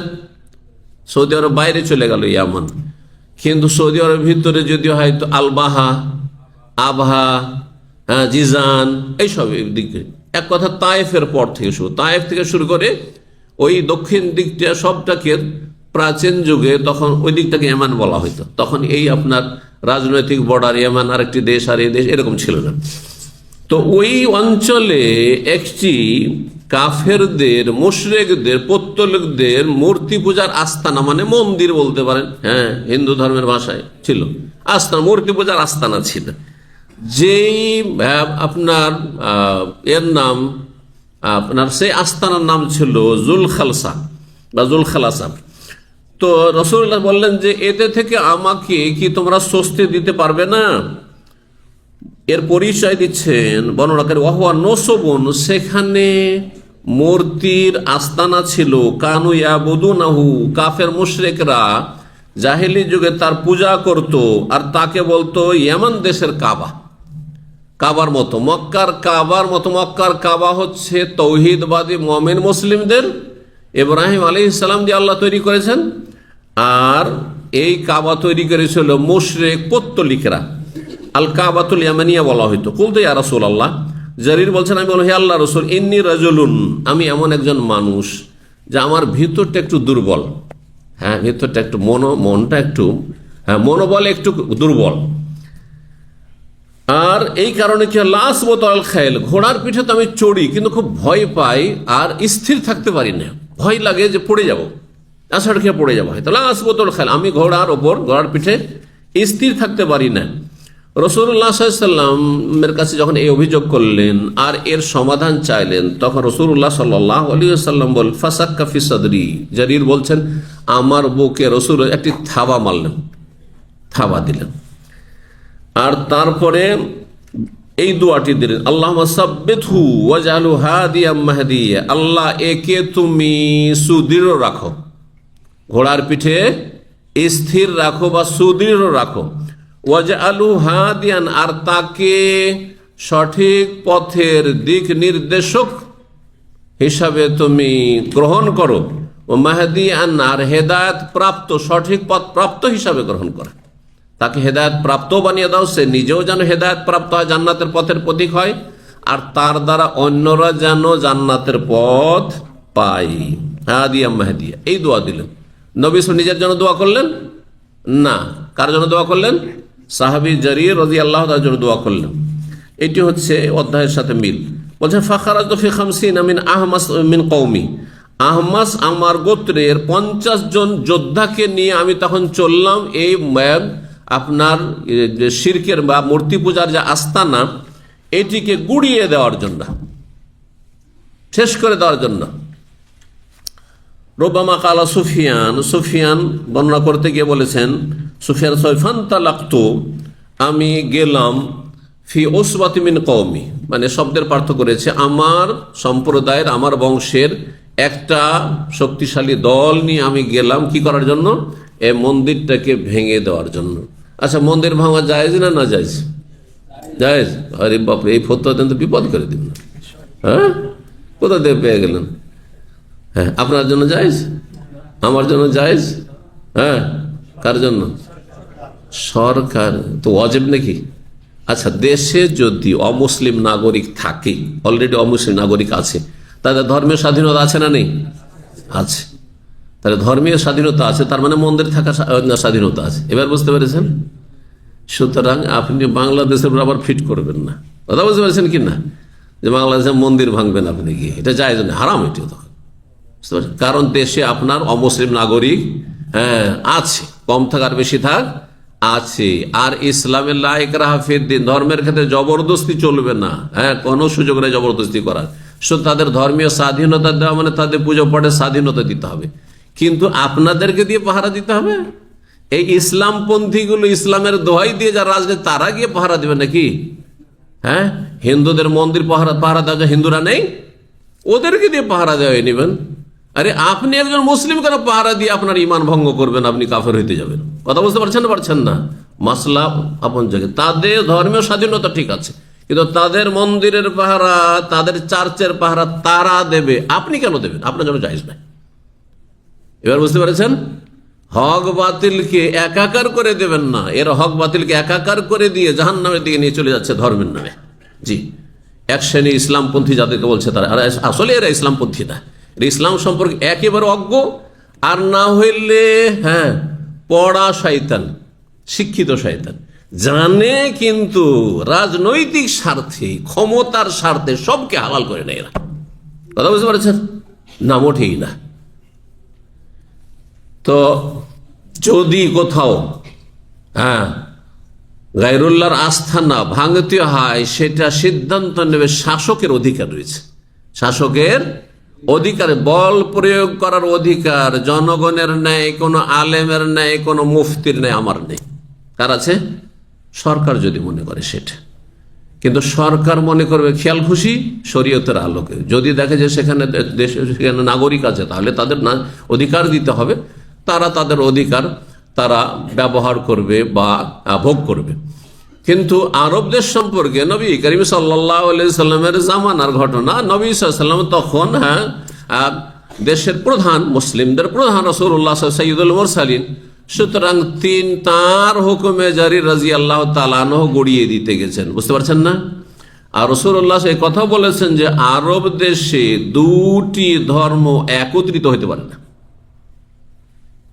সৌদি আরব বাইরে চলে গেল ইয়ামান, কিন্তু সৌদি আরবের ভিতরে যদি হয়তো আলবাহা, আবহা, জিজান, এইসব দিকে, এক কথা তায়েফের পর থেকে শুরু, তায়েফ থেকে শুরু করে ওই দক্ষিণ দিকটা সবটাকে প্রাচীন যুগে তখন ওই দিকটাকে ইয়ামান বলা হইতো। তখন এই আপনার রাজনৈতিক বর্ডার ইয়ামান আরেকটি দেশ আর এই দেশ এরকম ছিল না। তো ওই অঞ্চলে একটি কাফেরদের, মুশরিকদের, পৌত্তলিকদের মূর্তি পূজার আস্তানা, মানে মন্দির বলতে পারেন, হ্যাঁ, হিন্দু ধর্মের ভাষায় ছিল আস্তানা, মূর্তি পূজার আস্তানা ছিল। যেই আপনার এর নাম, আপনার সেই আস্তানার নাম ছিল জুলখালসা বা জুলখালাসা। তো রাসূলুল্লাহ বললেন যে এতে থেকে আমাকে কি তোমরা স্বস্তি দিতে পারবে না? এর পরিচয় দিচ্ছেন বর্ণনাকারী, ওয়াহুয়া নসবুন, সেখানে মূর্তির আস্তানা ছিল, কানু ইয়াবুদুনাহু, কাফের মুশরিকরা জাহেলি যুগে তার পূজা করত, আর তাকে বলতো ইয়ামান দেশের কাবা, কাবার মতো, মক্কার কাবার মতো। মক্কার কাবা হচ্ছে তৌহিদবাদী মুমিন মুসলিমদের, ইব্রাহিম আলাইহিস সালাম দিয়ে আল্লাহ তৈরি করেছেন, আর এই কাবা তৈরি করেছিল মুশরিক পৌত্তলিকরা। আল কাবাতুল ইয়ামানিয়া বলা হইতো। কুলতু ইয়া রাসূলুল্লাহ, জারির বলছেন, আমি বলি হে আল্লাহ রাসূল, ইন্নী রাজুলুন, আমি এমন একজন মানুষ যে আমার ভিতরটা একটু দুর্বল, হ্যাঁ, ভিতরটা একটু মনটা একটু, হ্যাঁ, মনোবলে একটু দুর্বল। আর এই কারণে কি লাস বোতল খাইল, ঘোড়ার পিঠে তো আমি চড়ি কিন্তু খুব ভয় পাই আর স্থির থাকতে পারি না, ভয় লাগে যে পড়ে যাবো, আষাঢ় খেয়ে পড়ে যাবো হয়তো। লাস বোতল খাইল, আমি ঘোড়ার ওপর, ঘোড়ার পিঠে স্থির থাকতে পারি না। রাসূলুল্লাহ সাল্লাল্লাহু আলাইহি ওয়াসাল্লামের কাছে যখন এই অভিযোগ করলেন আর এর সমাধান চাইলেন, তখন রাসূলুল্লাহ সাল্লাল্লাহু আলাইহি ওয়াসাল্লাম বল ফাসাক্কা ফি সাদরি, জারির বলছেন আমার বুকে রাসূল একটি থাবা মারলেন, থাবা দিলেন, আর তারপরে এই দোয়াটি দিলেন, আল্লাহুম্মা সাব্বিতহু ওয়াজআলহু হাদিয়াম মাহদিয়া, আল্লাহ একে তুমি সুদৃঢ় রাখো, ঘোড়ার পিঠে স্থির রাখো বা সুদৃঢ় রাখো। ওয়াজআলু হাদিয়ান, আর তাকে সঠিক পথের দিক নির্দেশক হিসাবে তুমি গ্রহণ করো। ও মাহদিয়ান, আর হেদায়েত প্রাপ্ত, সঠিক পথ প্রাপ্ত হিসাবে গ্রহণ করে। তাকে হেদায়েত প্রাপ্ত বানিয়ে দাও, সে নিজেও যেন হেদায়েত প্রাপ্ত হয়, জান্নাতের পথের প্রতীক হয়, আর তার দ্বারা অন্যরা যেন জান্নাতের পথ পায়। হাদিয়া মাহদিয়া, এই দোয়া দিলেন। নবী নিজের জন্য দোয়া করলেন না, কার জন্য দোয়া করলেন? সাহাবী জারীর রাদিয়াল্লাহু তাআলার জন্য দোয়া করলেন। এটি হচ্ছে অধ্যায়ের সাথে মিল। বলছেন ফাখারাজতু ফি 50 মিন আহমাস মিন কওমি, আহমাস আমার গোত্রের 50 জন যোদ্ধাকে নিয়ে আমি তখন চললাম এই আপনার শিরকের বা মূর্তি পূজার যে আস্তানা, এটিকে গুড়িয়ে দেওয়ার জন্য, শেষ করে দেওয়ার জন্য। রুবামা কালা সুফিয়ান, সুফিয়ান বর্ণনা করতে গিয়ে বলেছেন, সুফিয়ান ফান্তালাকতু, আমি গেলাম, ফি উসবাতি মিন কওমি, মানে শব্দের পার্থক্য করেছে, আমার সম্প্রদায়ের, আমার বংশের একটা শক্তিশালী দল নিয়ে আমি গেলাম কি করার জন্য? এই মন্দিরটাকে ভেঙে দেওয়ার জন্য। আচ্ছা, মন্দির ভাঙা জায়েজ না না জায়েজ? জায়েজ। আরে বাপরে, এই ফতোয়া দেন তো বিপদ করে দিন না। হ্যাঁ, কোথা থেকে পেয়ে গেলেন? হ্যাঁ, আপনার জন্য জায়েজ, আমার জন্য জায়েজ। হ্যাঁ, কার জন্য? সরকার তো ওয়াজিব নাকি? আচ্ছা, দেশে যদি অমুসলিম নাগরিক থাকে, অলরেডি অমুসলিম নাগরিক আছে, তাদের ধর্মীয় স্বাধীনতা আছে না নেই? আছে। তাহলে ধর্মীয় স্বাধীনতা আছে, তার মানে মন্দির থাকার স্বাধীনতা আছে। এবার বুঝতে পেরেছেন? সুতরাং আপনি বাংলাদেশের উপর আবার ফিট করবেন না, কথা বুঝতে পেরেছেন কি না? যে বাংলাদেশে মন্দির ভাঙবেন আপনি গিয়ে, এটা জায়েজ না, হারাম এটি তখন। বুঝতে পারছেন? কারণ দেশে আপনার অমুসলিম নাগরিক আছে, কম থাক আর বেশি থাক আছে। আর ইসলামের লা ইকরাহা ফিদ্দিন, ধর্মের ক্ষেত্রে জবরদস্তি চলবে না। হ্যাঁ, কোনো সুযোগ নেই জবরদস্তি করার। শুধু তাদের ধর্মীয় স্বাধীনতা দেওয়া মানে তাদের পুজো পাঠের স্বাধীনতা দিতে হবে, কিন্তু আপনাদেরকে দিয়ে পাহারা দিতে হবে? এই ইসলামপন্থীগুলো ইসলামের দোহাই দিয়ে যারা রাজনীতি, তারা গিয়ে পাহারা দেবে নাকি? হ্যাঁ, হিন্দুদের মন্দির পাহারা দেওয়া, হিন্দুরা নেই, ওদেরকে দিয়ে পাহারা দেওয়া নেবেন। আরে আপনি একজন মুসলিম কেন পাহারা দিয়ে আপনার ইমান ভঙ্গ করবেন? আপনি কাফের হইতে যাবেন। কথা বুঝতে পারছেন না? পারছেন না? মাসলা আপন জায়গায়। তাদের ধর্মীয় স্বাধীনতা ঠিক আছে, কিন্তু তাদের মন্দিরের পাহারা, তাদের চার্চের পাহারা তারা দেবে, আপনি কেন দেবেন? আপনার জন্য জায়েজ নাই। এবার বুঝতে পেরেছেন? হক বাতিলকে একাকার করে দেবেন না। এর হক বাতিলকে একাকার করে দিয়ে জাহান্নামের দিকে নিয়ে চলে যাচ্ছে ধর্মের নামে। জি, এক শ্রেণী ইসলামপন্থী যাদেরকে বলছে তারা, আর আসলে এরা ইসলামপন্থী না, ইসলাম সম্পর্কে একেবারে অজ্ঞ, আর না হইলে হ্যাঁ পড়া শয়তান, শিক্ষিত শয়তান, জানে কিন্তু রাজনৈতিক স্বার্থে, ক্ষমতার স্বার্থে সবকে হালাল করে নেয় এরা। কথা বুঝতে পারছেন না? মোটেই না। তো যদি কোথাও গায়রুল্লাহর আস্থানা ভাঙতে হয়, সেটা সিদ্ধান্ত নেবে শাসকের অধিকার রয়েছে। শাসকের অধিকার, বল প্রয়োগ করার অধিকার জনগণের নেই, কোনো আলেমের নেই, কোনো মুফতির নেই, আমার নেই। কার আছে? সরকার যদি মনে করে সেটা। কিন্তু সরকার মনে করবে খেয়াল খুশি শরীয়তের আলোকে, যদি দেখে যে সেখানে সেখানে নাগরিক আছে, তাহলে তাদের না অধিকার দিতে হবে, তারা তাদের অধিকার তারা ব্যবহার করবে বা ভোগ করবে। কিন্তু আরব দেশ সম্পর্কে নবী করিম সাল্লাল্লাহু আলাইহি সাল্লামের জামানার ঘটনা, নবী সাল্লাল্লাহু আলাইহি সাল্লাম তখন দেশের প্রধান, মুসলিমদের প্রধান রাসূলুল্লাহ সাইয়্যিদুল মুরসালিন, সুতরাং তার হুকুমে জারি রাদিয়াল্লাহু তাআলা আনহু গড়িয়ে দিতে গেছেন। বুঝতে পারছেন না? আর রাসূলুল্লাহ এই কথা বলেছেন যে আরব দেশে দুটি ধর্ম একত্রিত হতে পারে না।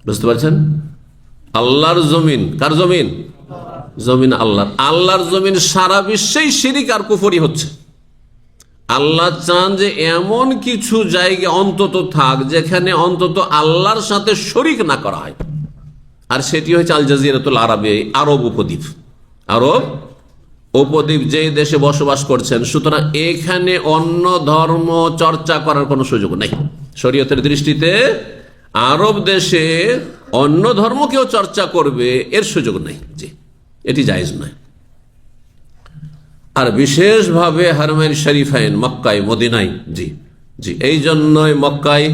বুঝতে পারছেন? আল্লাহর জমিন, কার জমিন? জমিন আল্লাহর। আল্লাহর জমিন সারা বিশ্বেই শিরিক আর কুফরি হচ্ছে। আল্লাহ চান যে এমন কিছু জায়গা অন্তত থাক যেখানে অন্তত আল্লাহর সাথে শরিক না করা হয়, আর সেটি হচ্ছে আল জাজিরাতুল আরবে, আরব উপদ্বীপ। আরব উপদ্বীপ যে দেশে বসবাস করছেন, সুতরাং এখানে অন্য ধর্ম চর্চা করার কোনো সুযোগ নেই শরীয়তের দৃষ্টিতে। আরব দেশে অন্য ধর্ম কেউ চর্চা করবে এর সুযোগ নেই। জি, এটি জায়েজ নয়। আর বিশেষভাবে হারমাইন শরীফাইন মক্কায়, মদিনায়, জি জি, এই জন্যই মক্কায়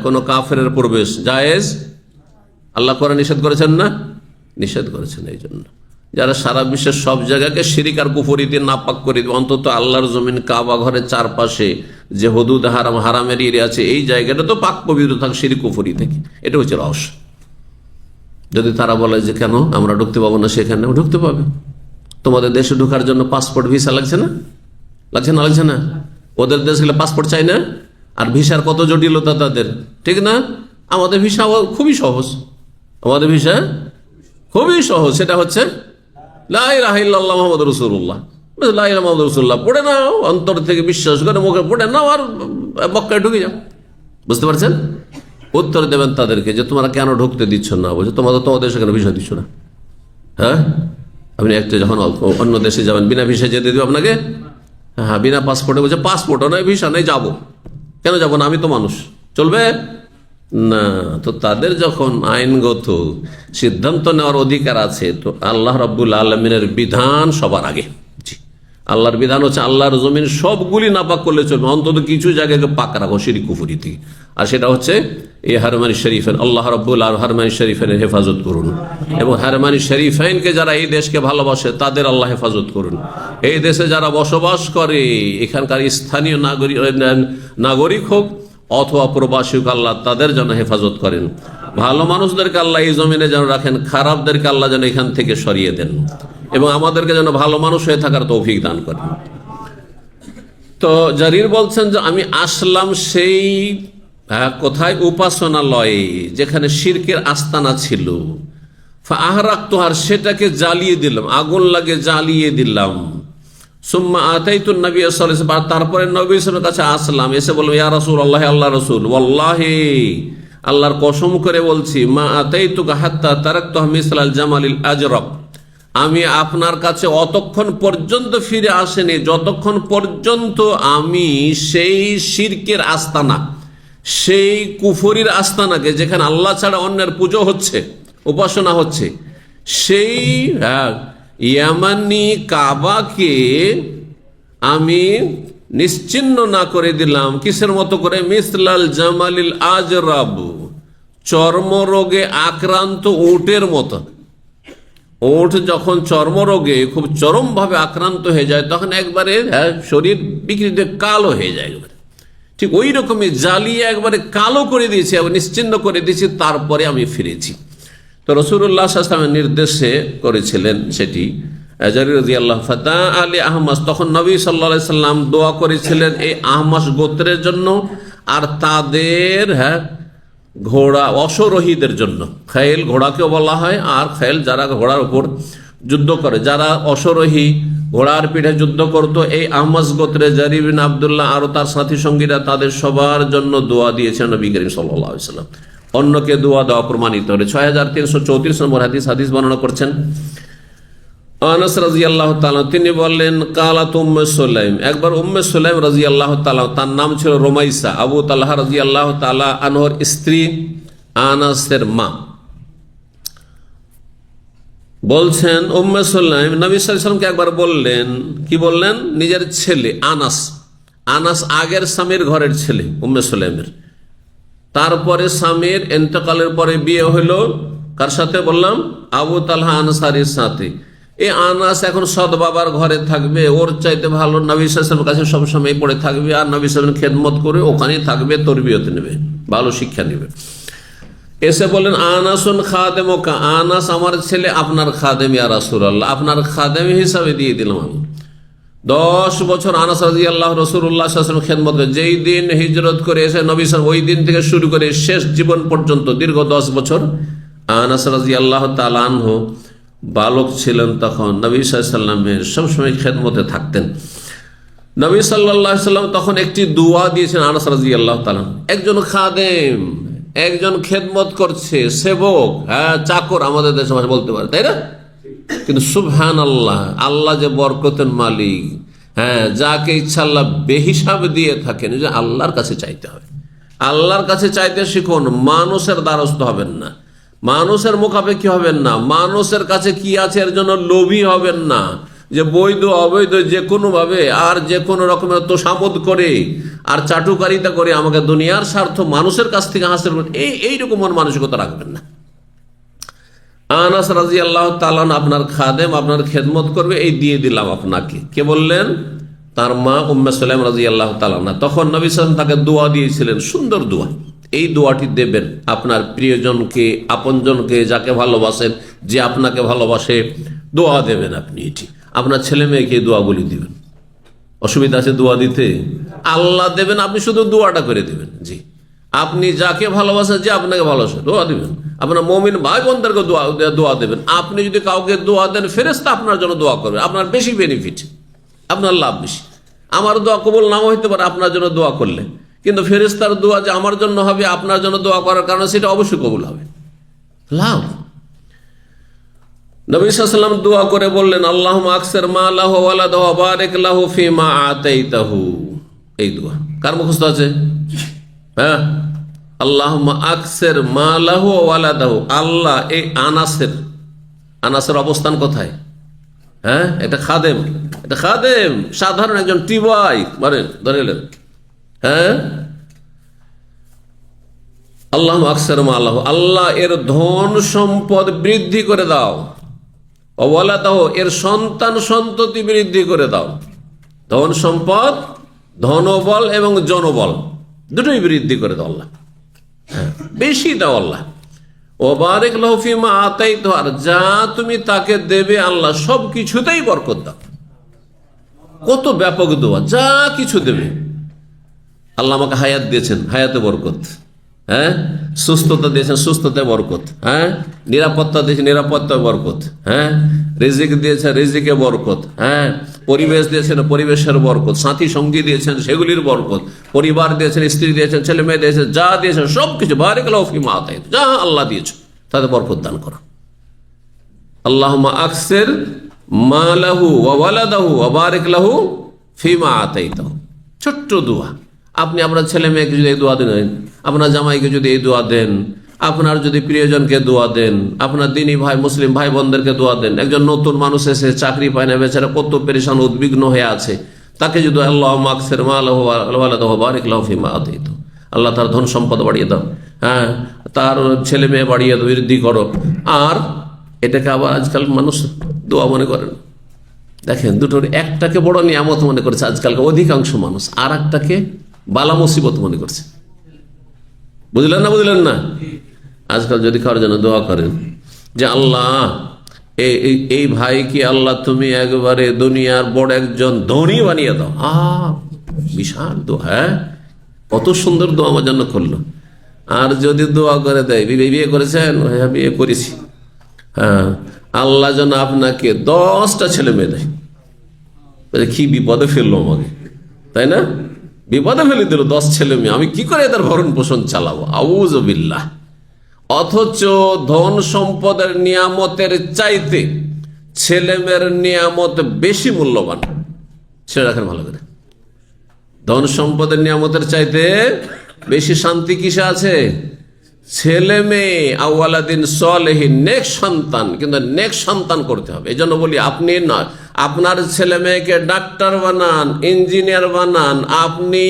কোনো কাফেরের প্রবেশ জায়েজ। আল্লাহ কোরআন নিষেধ করেছেন না? নিষেধ করেছেন। এই জন্য যারা সারা বিশ্বের সব জায়গাকে শিরিক আর কুফরি দিয়ে নাপাক করে দিবে, অন্তত আল্লাহর জমিন কাবা ঘরের চারপাশে যে হদুদ হারাম, হারামের এরিয়া আছে, এই জায়গাটা তো পাক পবিত্র থাক শিরিক কুফরি থেকে। এটা হচ্ছে রহস্য। যদি তারা বলে যে কেন আমরা ঢুকতে পাবো না, সেখানে ঢুকতে পাবে। তোমাদের দেশে ঢোকার জন্য পাসপোর্ট ভিসা লাগছে না? লাগছে না? লাগছে না? ওদের দেশ গেলে পাসপোর্ট চাই না? আর ভিসার কত জটিলতা তাদের, ঠিক না? আমাদের ভিসা খুবই সহজ, আমাদের ভিসা খুবই সহজ। সেটা হচ্ছে লা ইলাহা ইল্লাল্লাহ মুহাম্মাদুর রাসূলুল্লাহ। লা ইলাহা ইল্লাল্লাহ মুহাম্মাদুর রাসূলুল্লাহ পড়ে নাও, অন্তর থেকে বিশ্বাস করে মুখে পড়ে নাও, আর মক্কায় ঢুকে যাও। বুঝতে পারছেন? উত্তর দেবেন তাদেরকে যে তোমরা কেন ঢুকতে দিচ্ছ না? বলছে তোমাদের দেশে কেন ভিসা দিচ্ছ না? হ্যাঁ, আপনি একটা যখন অন্য দেশে যাবেন বিনা ভিসা যেতে দেবে আপনাকে? হ্যাঁ, বিনা পাসপোর্টে। বলছে পাসপোর্টও নয়, ভিসা নেই, যাবো কেন? যাবো না, আমি তো মানুষ, চলবে না। তো তাদের যখন আইনগত সিদ্ধান্ত নেওয়ার অধিকার আছে, তো আল্লাহ রাব্বুল আলামিনের বিধান সবার আগে। জি, আল্লাহর বিধান হচ্ছে আল্লাহর জমিন সবগুলি নাপাক করলে চলবে, অন্তত কিছু জায়গাকে পাক রাখো শিরক কুফরি থেকে। আর সেটা হচ্ছে এই হারমানি শরীফের, আল্লাহ রাব্বুল আলামিন হারমানি শরীফের হেফাজত করুন, এবং হারমানি শরীফাইনকে যারা এই দেশকে ভালোবাসে তাদের আল্লাহ হেফাজত করুন। এই দেশে যারা বসবাস করে, এখানকার স্থানীয় নাগরিক হোক অথবা প্রবাসী হোক, আল্লাহ তাদের জন্য হেফাজত করেন। ভালো মানুষদেরকে আল্লাহ এই জমিনে যেন রাখেন, খারাপদেরকে আল্লাহ যেন এখান থেকে সরিয়ে দেন, এবং আমাদেরকে যেন ভালো মানুষ হয়ে থাকার তৌফিক দান করেন। তো জারির বলছেন যে আমি আসলাম সেই কোথায়, উপাসনালয়ে, যেখানে শিরকের আস্তানা ছিল। ফাআহরাকতুহা, সেটাকে জ্বালিয়ে দিলাম, আগুন লাগে জ্বালিয়ে দিলাম। সুম্মা আতাইতুন নবী সাল্লাল্লাহু আলাইহি ওয়াসাল্লাম, তারপরে নবী সাল্লাল্লাহু আলাইহি ওয়াসাল্লামের কাছে আসলাম, এসে বললাম ইয়া রাসূলুল্লাহ, আল্লাহ রাসূল, ওয়াল্লাহি, আল্লাহর কসম করে বলছি, মা আতাইতুকা হাত্তা তারাকতুহা মিসলাল জামালিল আজরাব, আমি আপনার কাছে অতক্ষণ পর্যন্ত ফিরে আসেনি যতক্ষণ পর্যন্ত আমি সেই শিরকের আস্তানা, সেই কুফরির আস্তানাকে, যেখানে আল্লাহ ছাড়া অন্যের পুজো হচ্ছে, উপাসনা হচ্ছে, সেই ইয়ামানি কাবাকে আমি নিশ্চিহ্ন না করে দিলাম। কিসের মতো করে? মিসলাল জামালিল আজরাব, চর্মরোগে আক্রান্ত উটের মতো। উট যখন চর্মরোগে খুব চরমভাবে আক্রান্ত হয়ে যায়, তখন একবারে শরীর বিকৃত কালো হয়ে যায়, ঠিক ওই রকমই জ্বালিয়ে একবারে কালো করে দিয়েছি এবং নিশ্চিহ্ন করে দিয়েছি, তারপরে আমি ফিরেছি। তো রাসূলুল্লাহ সাল্লাল্লাহু আলাইহি ওয়াসাল্লাম নির্দেশে করেছিলেন সেটি। জারির রাদিয়াল্লাহু ফাতা আলী আহমাস, তখন নবী সাল্লাল্লাহু আলাইহি ওয়াসাল্লাম দোয়া করেছিলেন এই আহমাস গোত্রের জন্য আর তাদের ঘোড়া অশ্বরোহীদের জন্য। খাইল ঘোড়াকেও বলা হয়, আর খাইল যারা ঘোড়ার উপর যুদ্ধ করে, যারা অশ্বরোহী ঘোড়ার পিঠে যুদ্ধ করত, এই আহমাস গোত্রে জারির বিন আব্দুল্লাহ আরো তার সাথী সঙ্গীরা, তাদের সবার জন্য দোয়া দিয়েছেন নবী করিম সাল্লাল্লাহু আলাইহি ওয়াসাল্লাম। অন্যকে দোয়া দেওয়া প্রমাণিত হলে 6334 নম্বর হাদিস বর্ণনা করছেন আনাস রাদিয়াল্লাহু তাআলা, তিনি বললেন কালাত উম্মে সুলাইম, একবার উম্মে সুলাইম রাদিয়াল্লাহু তাআলা, তার নাম ছিল রুমাইসা, আবু তালহা রাদিয়াল্লাহু তাআলা আনহুর স্ত্রী, আনাসের মা, বলছেন উম্মে সুলাইম নবী সাল্লাল্লাহু আলাইহি ওয়াসাল্লামকে একবার বললেন, কি বললেন? নিজের ছেলে আনাস, আনাস আগের স্বামীর ঘরের ছেলে উম্মে সুলাইমের, তারপরে স্বামীর ইন্তেকালের পরে বিয়ে হইল কার সাথে? বললাম আবু তালহা আনসারীর সাথে। এই আনাস এখন সৎ বাবার ঘরে থাকবে, ওর চাইতে ভালো নবী সাল্লাল্লাহু আলাইহি ওয়াসাল্লামের কাছে সবসময় পড়ে থাকবে, আর নবী সাল্লাল্লাহু আলাইহি ওয়াসাল্লামের খেদমত করে ওখানেই থাকবে, তরবিয়ত নেবে, ভালো শিক্ষা নেবে। এসে বলেন আনাসুন খাদেমুকা, আনাস আমার ছেলে আপনার খাদেম ইয়া রাসূলুল্লাহ, আপনার খাদেম হিসাবে দিয়ে দিলাম আমি। 10 বছর আনাস রাদিয়াল্লাহু রাসূলুল্লাহ সাল্লাল্লাহু আলাইহি ওয়াসাল্লাম খেদমত করে, যেই দিন হিজরত করে এসে নবী সাল্লাল্লাহু আলাইহি ওয়াসাল্লাম, ওই দিন থেকে শুরু করে শেষ জীবন পর্যন্ত দীর্ঘ 10 বছর আনাস রাদিয়াল্লাহু তাআলা আনহু বালক ছিলেন, তখন নবী সাল্লাল্লাহু আলাইহি ওয়াসাল্লামের সবসময় খেদমতে থাকতেন। নবী সাল্লাল্লাহু আলাইহি ওয়াসাল্লাম তখন একটি দোয়া দিয়েছেন আনাস রাদিয়াল্লাহু তাআলা, একজন খাদেম, একজন খেদমত করছে, সেবক, চাকর আমাদের দেশে ভাষা বলতে পারে, তাই না? কিন্তু সুবহানাল্লাহ, আল্লাহ যে বরকতের মালিক, যাকে ইচ্ছা আল্লাহ বেহিসাব দিয়ে থাকেন, যে আল্লাহর কাছে চাইতে হবে, আল্লাহর কাছে চাইতে শিখুন, মানুষের দ্বারস্থ হবেন না, মানুষের মুখাপেক্ষী হবেন না, মানুষের কাছে কি আছে এর জন্য লোভী হবেন না, যে বৈধ অবৈধ যে কোনো ভাবে আর যে কোনো রকমের তোষামোদ করে আর চাটুকারিতা করে আমাকে দুনিয়ার স্বার্থ মানুষের কাছ থেকে হাসিল করুন, এইরকম মানসিকতা রাখবেন না। আনাস রাদিয়াল্লাহু তাআলা আপনার খাদেম, আপনার খেদমত করবে, এই দিয়ে দিলাম আপনাকে। কে বললেন? তার মা উম্মে সুলাইম রাদিয়াল্লাহু তাআলা। তখন নবী সাল্লাল্লাহু আলাইহি ওয়াসাল্লাম তাকে দোয়া দিয়েছিলেন, সুন্দর দোয়া। এই দোয়াটি দেবেন আপনার প্রিয়জনকে, আপনজনকে, যাকে ভালোবাসেন, যে আপনাকে ভালোবাসে, দোয়া দেবেন আপনি। এটি আপনার ছেলে মেয়েকে দোয়াগুলি দিবেন। অসুবিধা আছে দোয়া দিতে? আল্লাহ দেবেন, আপনি শুধু দোয়াটা করে দেবেন। জি, আপনি যাকে ভালোবাসেন, যে আপনাকে ভালোবাসে, দোয়া দিবেন। আপনার মুমিন ভাই বোনদেরকে দোয়া দেবেন। আপনি যদি কাউকে দোয়া দেন, ফেরেশতা আপনার জন্য দোয়া করবে, আপনার বেশি বেনিফিট, আপনার লাভ বেশি। আমার দোয়া কবুল নাও হইতে পারে আপনার জন্য দোয়া করলে, কিন্তু ফেরেশতার দোয়া যে আমার জন্য হবে, আপনার জন্য দোয়া করার কারণে, সেটা অবশ্যই কবুল হবে, লাভ। নবী সাল্লাল্লাহু আলাইহি ওয়াসাল্লাম দোয়া করে বললেন, আল্লাহুম্মা আকসির মালাহু ওয়া ওয়ালাদাহু ওয়া বারিক লাহু ফিমা আতাইতাহু। এই দোয়া কার মুখস্থ আছে? হ্যাঁ, আল্লাহুম্মা আকসির মালাহু ওয়া ওয়ালাদাহু। আল্লাহ, এই আনাসের অবস্থান কোথায়? হ্যাঁ, এটা খাদেম, এটা খাদেম, সাধারণ একজন টিবাই মানে ধরে এলেন। হ্যাঁ, আল্লাহুম্মা আকসির মালাহু, আল্লাহ এর ধন সম্পদ বৃদ্ধি করে দাও, ওয়ালাদাহু, এর সন্তান সন্ততি বৃদ্ধি করে দাও। ধন সম্পদ, ধনবল এবং জনবল দুটোই বৃদ্ধি করে দাও আল্লাহ, বেশি দাও আল্লাহ। ও বারিক লাহু ফিমা আতাইতাহু, আর যা তুমি তাকে দেবে আল্লাহ সব কিছুতেই বরকত দাও। কত ব্যাপক দোয়া, যা কিছু দেবে আল্লাহ। আমাকে হায়াত দিয়েছেন, হায়াতে বরকত। হ্যাঁ, সুস্থতা দিয়েছেন, সুস্থতায় বরকত। হ্যাঁ, নিরাপত্তা দিয়েছেন, নিরাপত্তায় বরকত। হ্যাঁ, রিজিক দিয়েছেন, রিজিকে বরকত। হ্যাঁ, পরিবেশ দিয়েছেন, পরিবেশের বরকত। সাথী সঙ্গী দিয়েছেন, সেগুলির বরকত। পরিবার দিয়েছেন, স্ত্রী দিয়েছেন, ছেলে মেয়ে দিয়েছেন, যা দিয়েছেন সবকিছু বারিক লাহু ফিমা আতাইতাহু, যা আল্লাহ দিয়েছ তাতে বরকত দান করো। আল্লাহুম্মা আকসির মালাহু ওয়া ওয়ালাদাহু ওয়া বারিক লাহু ফিমা আতাইতাহু। ছোট্ট দোয়া। আপনি আপনার ছেলে মেয়েকে যদি এই দোয়া দেন, আপনার জামাইকে যদি এই দোয়া দেন, আপনার যদি প্রিয়জনকে দোয়া দেন, আপনার দিনী ভাই মুসলিম ভাই বোনদেরকে দোয়া দেন। একজন নতুন মানুষ এসে চাকরি পায় না, বেচারা কত পেরেশান উদ্বিগ্ন হয়ে আছে, তাকে যদি আল্লাহুম্মা আকসির মালাহু ওয়া ওয়ালাদাহু ওয়া বারিক লাহু ফিমা আতাইতাহু, আল্লাহ তার ধন সম্পদ বাড়িয়ে দাও। হ্যাঁ, তার ছেলে মেয়ে বাড়িয়ে দাও, বৃদ্ধি করো। আর এটাকে আবার আজকাল মানুষ দোয়া মনে করেন। দেখেন, দুটোর একটাকে বড় নিয়ামত মনে করছে আজকালকার অধিকাংশ মানুষ, আর একটাকে বালা মুসিবত মনে করছে। বুঝলেন না? বুঝলেন না? আজকাল যদি কারোর জন্য দোয়া করেন যে আল্লাহ এই ভাইকে আল্লাহ তুমি একবারে দুনিয়ার বড় একজন ধনী বানিয়ে দাও, বিশাল দোয়া। হ্যাঁ, কত সুন্দর দোয়া আমার জন্য করলো। আর যদি দোয়া করে দেয়, বিয়ে করেছেন? হ্যাঁ, বিয়ে করেছি। হ্যাঁ, আল্লাহ যেন আপনাকে 10টা ছেলে মেয়ে দেয়। কি বিপদে ফেললো আমাকে, তাই না? বিপদে ফেলে দিল 10 ছেলে মেয়ে, আমি কি করে এদের ভরণ পোষণ চালাবো? আউযু বিল্লাহ। অথচ ধন সম্পদের নিয়ামতের চাইতে ছেলে মেয়ের নিয়ামত বেশি মূল্যবান। সেটা রাখেন ভালো করে। ধন সম্পদের নিয়ামতের চাইতে বেশি শান্তি কিসে আছে? ছেলে মেয়ে, আওয়ালাদিন সলেহিন, নেক সন্তান। কিন্তু নেক সন্তান করতে হবে। এই জন্য বলি, আপনি না আপনার ছেলে মেয়েকে ডাক্তার বানান, ইঞ্জিনিয়ার বানান, আপনি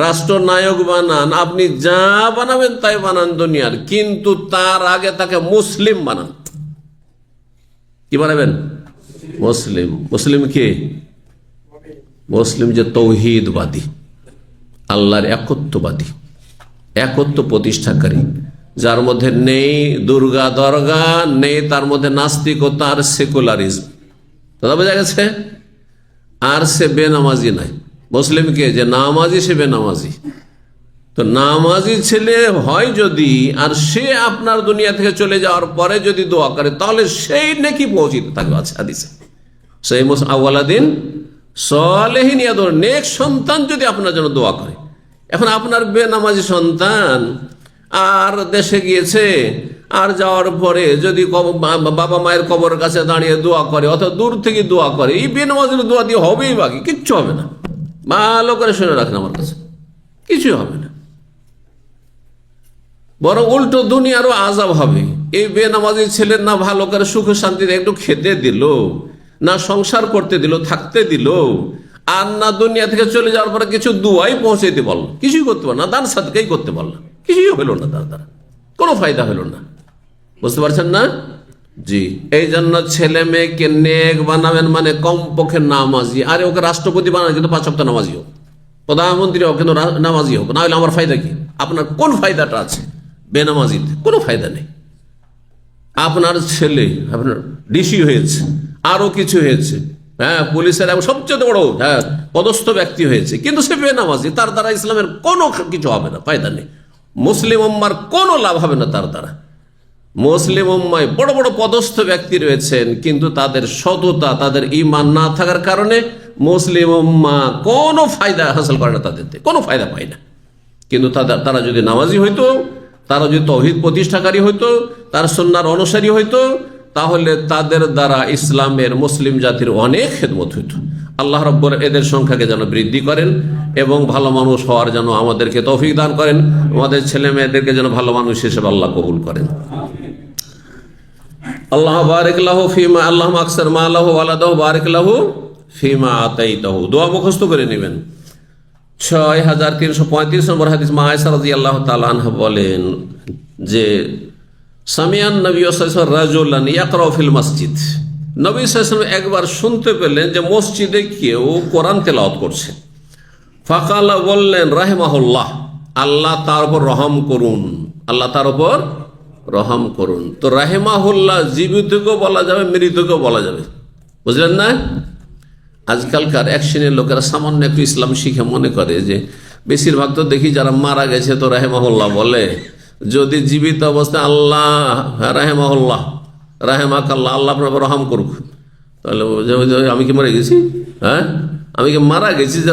রাষ্ট্রনায়ক বানান, আপনি যা বানাবেন তাই বানান দুনিয়ার, কিন্তু তার আগে তাকে মুসলিম বানান। কি বানাবেন? মুসলিম। মুসলিম কে? মুসলিম যে তৌহিদবাদী, আল্লাহর একত্ববাদী, একত্ব প্রতিষ্ঠাকারী, যার মধ্যে নেই দুর্গা দরগা, নেই তার মধ্যে নাস্তিকতা আর সেকুলারিজম। দাদা বোঝা গেছে? আর সে বেনামাজি নাই। মুসলিমকে যে নামাজি, সে বেনামাজি। তো নামাজি ছেলে হয় যদি, আর সে আপনার দুনিয়া থেকে চলে যাওয়ার পরে যদি দোয়া করে, তাহলে সেই নাকি পৌঁছিতে থাকবে। আছে হাদিসে, সেই আওয়ালাদিন সলেহিন ইয়াদুন, নেক সন্তান যদি আপনার জন্য দোয়া করে। এখন আপনার বেনামাজি সন্তান আর দেশে গিয়েছে, আর যাওয়ার পরে যদি বাবা মায়ের কবরের কাছে দাঁড়িয়ে দোয়া করে, অথবা দূর থেকে দোয়া করে, এই বেনামাজির দোয়া দিয়ে হবেই বাকি কিচ্ছু হবে না। ভালো করে শুনে রাখেন আমার কাছে, কিছু হবে না, বরং উল্টো দুনিয়ারও আযাব হবে। এই বেনামাজি ছেলে না ভালো করে সুখে শান্তিতে একটু খেতে দিল, না সংসার করতে দিল, থাকতে দিল, আর না দুনিয়া থেকে চলে যাওয়ার পরে কিছু দুয়াই পৌঁছাইতে পারলো, কিছুই করতে পারলো না, দান সাদকাই করতে পারলো, কিছুই হলো না, তার দ্বারা কোনো ফায়দা হলো না। বুঝতে পারছেন না? জি, এই জন্য ছেলে মেয়েকে নেক বানাবেন মানে কমপক্ষে নামাজি। আরে ওকে রাষ্ট্রপতি বানান কিন্তু 5 ওয়াক্ত নামাজি হোক, প্রধানমন্ত্রী হোক কিন্তু নামাজি হোক, না হলে আমার ফায়দা কি? আপনার কোন ফায়দাটা আছে বেনামাজিতে? কোনো ফায়দা নেই। আপনার ছেলে আপনার ডিসি হয়েছে, আরো কিছু হয়েছে, হ্যাঁ পুলিশের এবং সবচেয়ে বড় পদস্থ ব্যক্তি হয়েছে, কিন্তু সে বেনামাজি, তার দ্বারা ইসলামের কোনো কিছু হবে না, ফায়দা নেই। মুসলিম উম্মার কোনো লাভ হবে না তার দ্বারা। মুসলিম উম্মায় বড় বড় পদস্থ ব্যক্তি রয়েছেন, কিন্তু তাদের সততা, তাদের ঈমান না থাকার কারণে মুসলিম উম্মা কোনো ফায়দা হাসিল করে না, তাদের কোনো ফায়দা পায় না। কিন্তু তারা যদি নামাজি হইতো, তারা যদি তৌহিদ প্রতিষ্ঠাকারী হইতো, তার সুন্নাহর অনুসারী হইতো, তাহলে তাদের দ্বারা ইসলামের মুসলিম জাতির অনেক খেদমত হইতো। আল্লাহ রাব্বুল এদের সংখ্যাকে যেন বৃদ্ধি করেন এবং ভালো মানুষ হওয়ার যেন আমাদেরকে তৌফিক দান করেন। আমাদের ছেলে মেয়েদেরকে যেন ভালো মানুষ হিসেবে আল্লাহ কবুল করেন। আল্লাহ বারিক লাহু ফিমা, আল্লাহুম্মা আকসির মালাহু ওয়ালাদাহু বারিক লাহু ফিমা আতাইতাহু। দোয়া মুখস্থ করে নেবেন। 6335 নম্বর হাদিস, মা আয়েশা রাদিয়াল্লাহু তাআলা আনহা বলেন যে সামিয়ান নবী সাল্লাল্লাহু আলাইহি ওয়াসাল্লাম রাজুলান ইয়াকরাউ ফিল মসজিদ। নবী সাল্লাল্লাহু আলাইহি ওয়াসাল্লাম একবার শুনতে পেলেন যে মসজিদে কেউ কোরআন তেলাওয়াত করছে। ফাকালা, বললেন রাহিমাহুল্লাহ, আল্লাহ তার উপর রহম করুন, আল্লাহ তার উপর রহম করুন। তো রাহিমাহুল্লাহ জীবিতকেও বলা যাবে, মৃতকেও বলা যাবে, বুঝলেন না? আজকালকার এক শ্রেণীর লোকেরা সামান্য একটু ইসলাম শিখে মনে করে যে, বেশিরভাগ তো দেখি যারা মারা গেছে তো রাহিমাহুল্লাহ বলে, যদি জীবিত অবস্থায় আল্লাহ রাহিমাহুল্লাহ, রাহিমাকাল্লাহ, আল্লাহ আপনার রহম করুক, তাহলে আমি কি মরে গেছি? হ্যাঁ, আমি কি মারা গেছি যে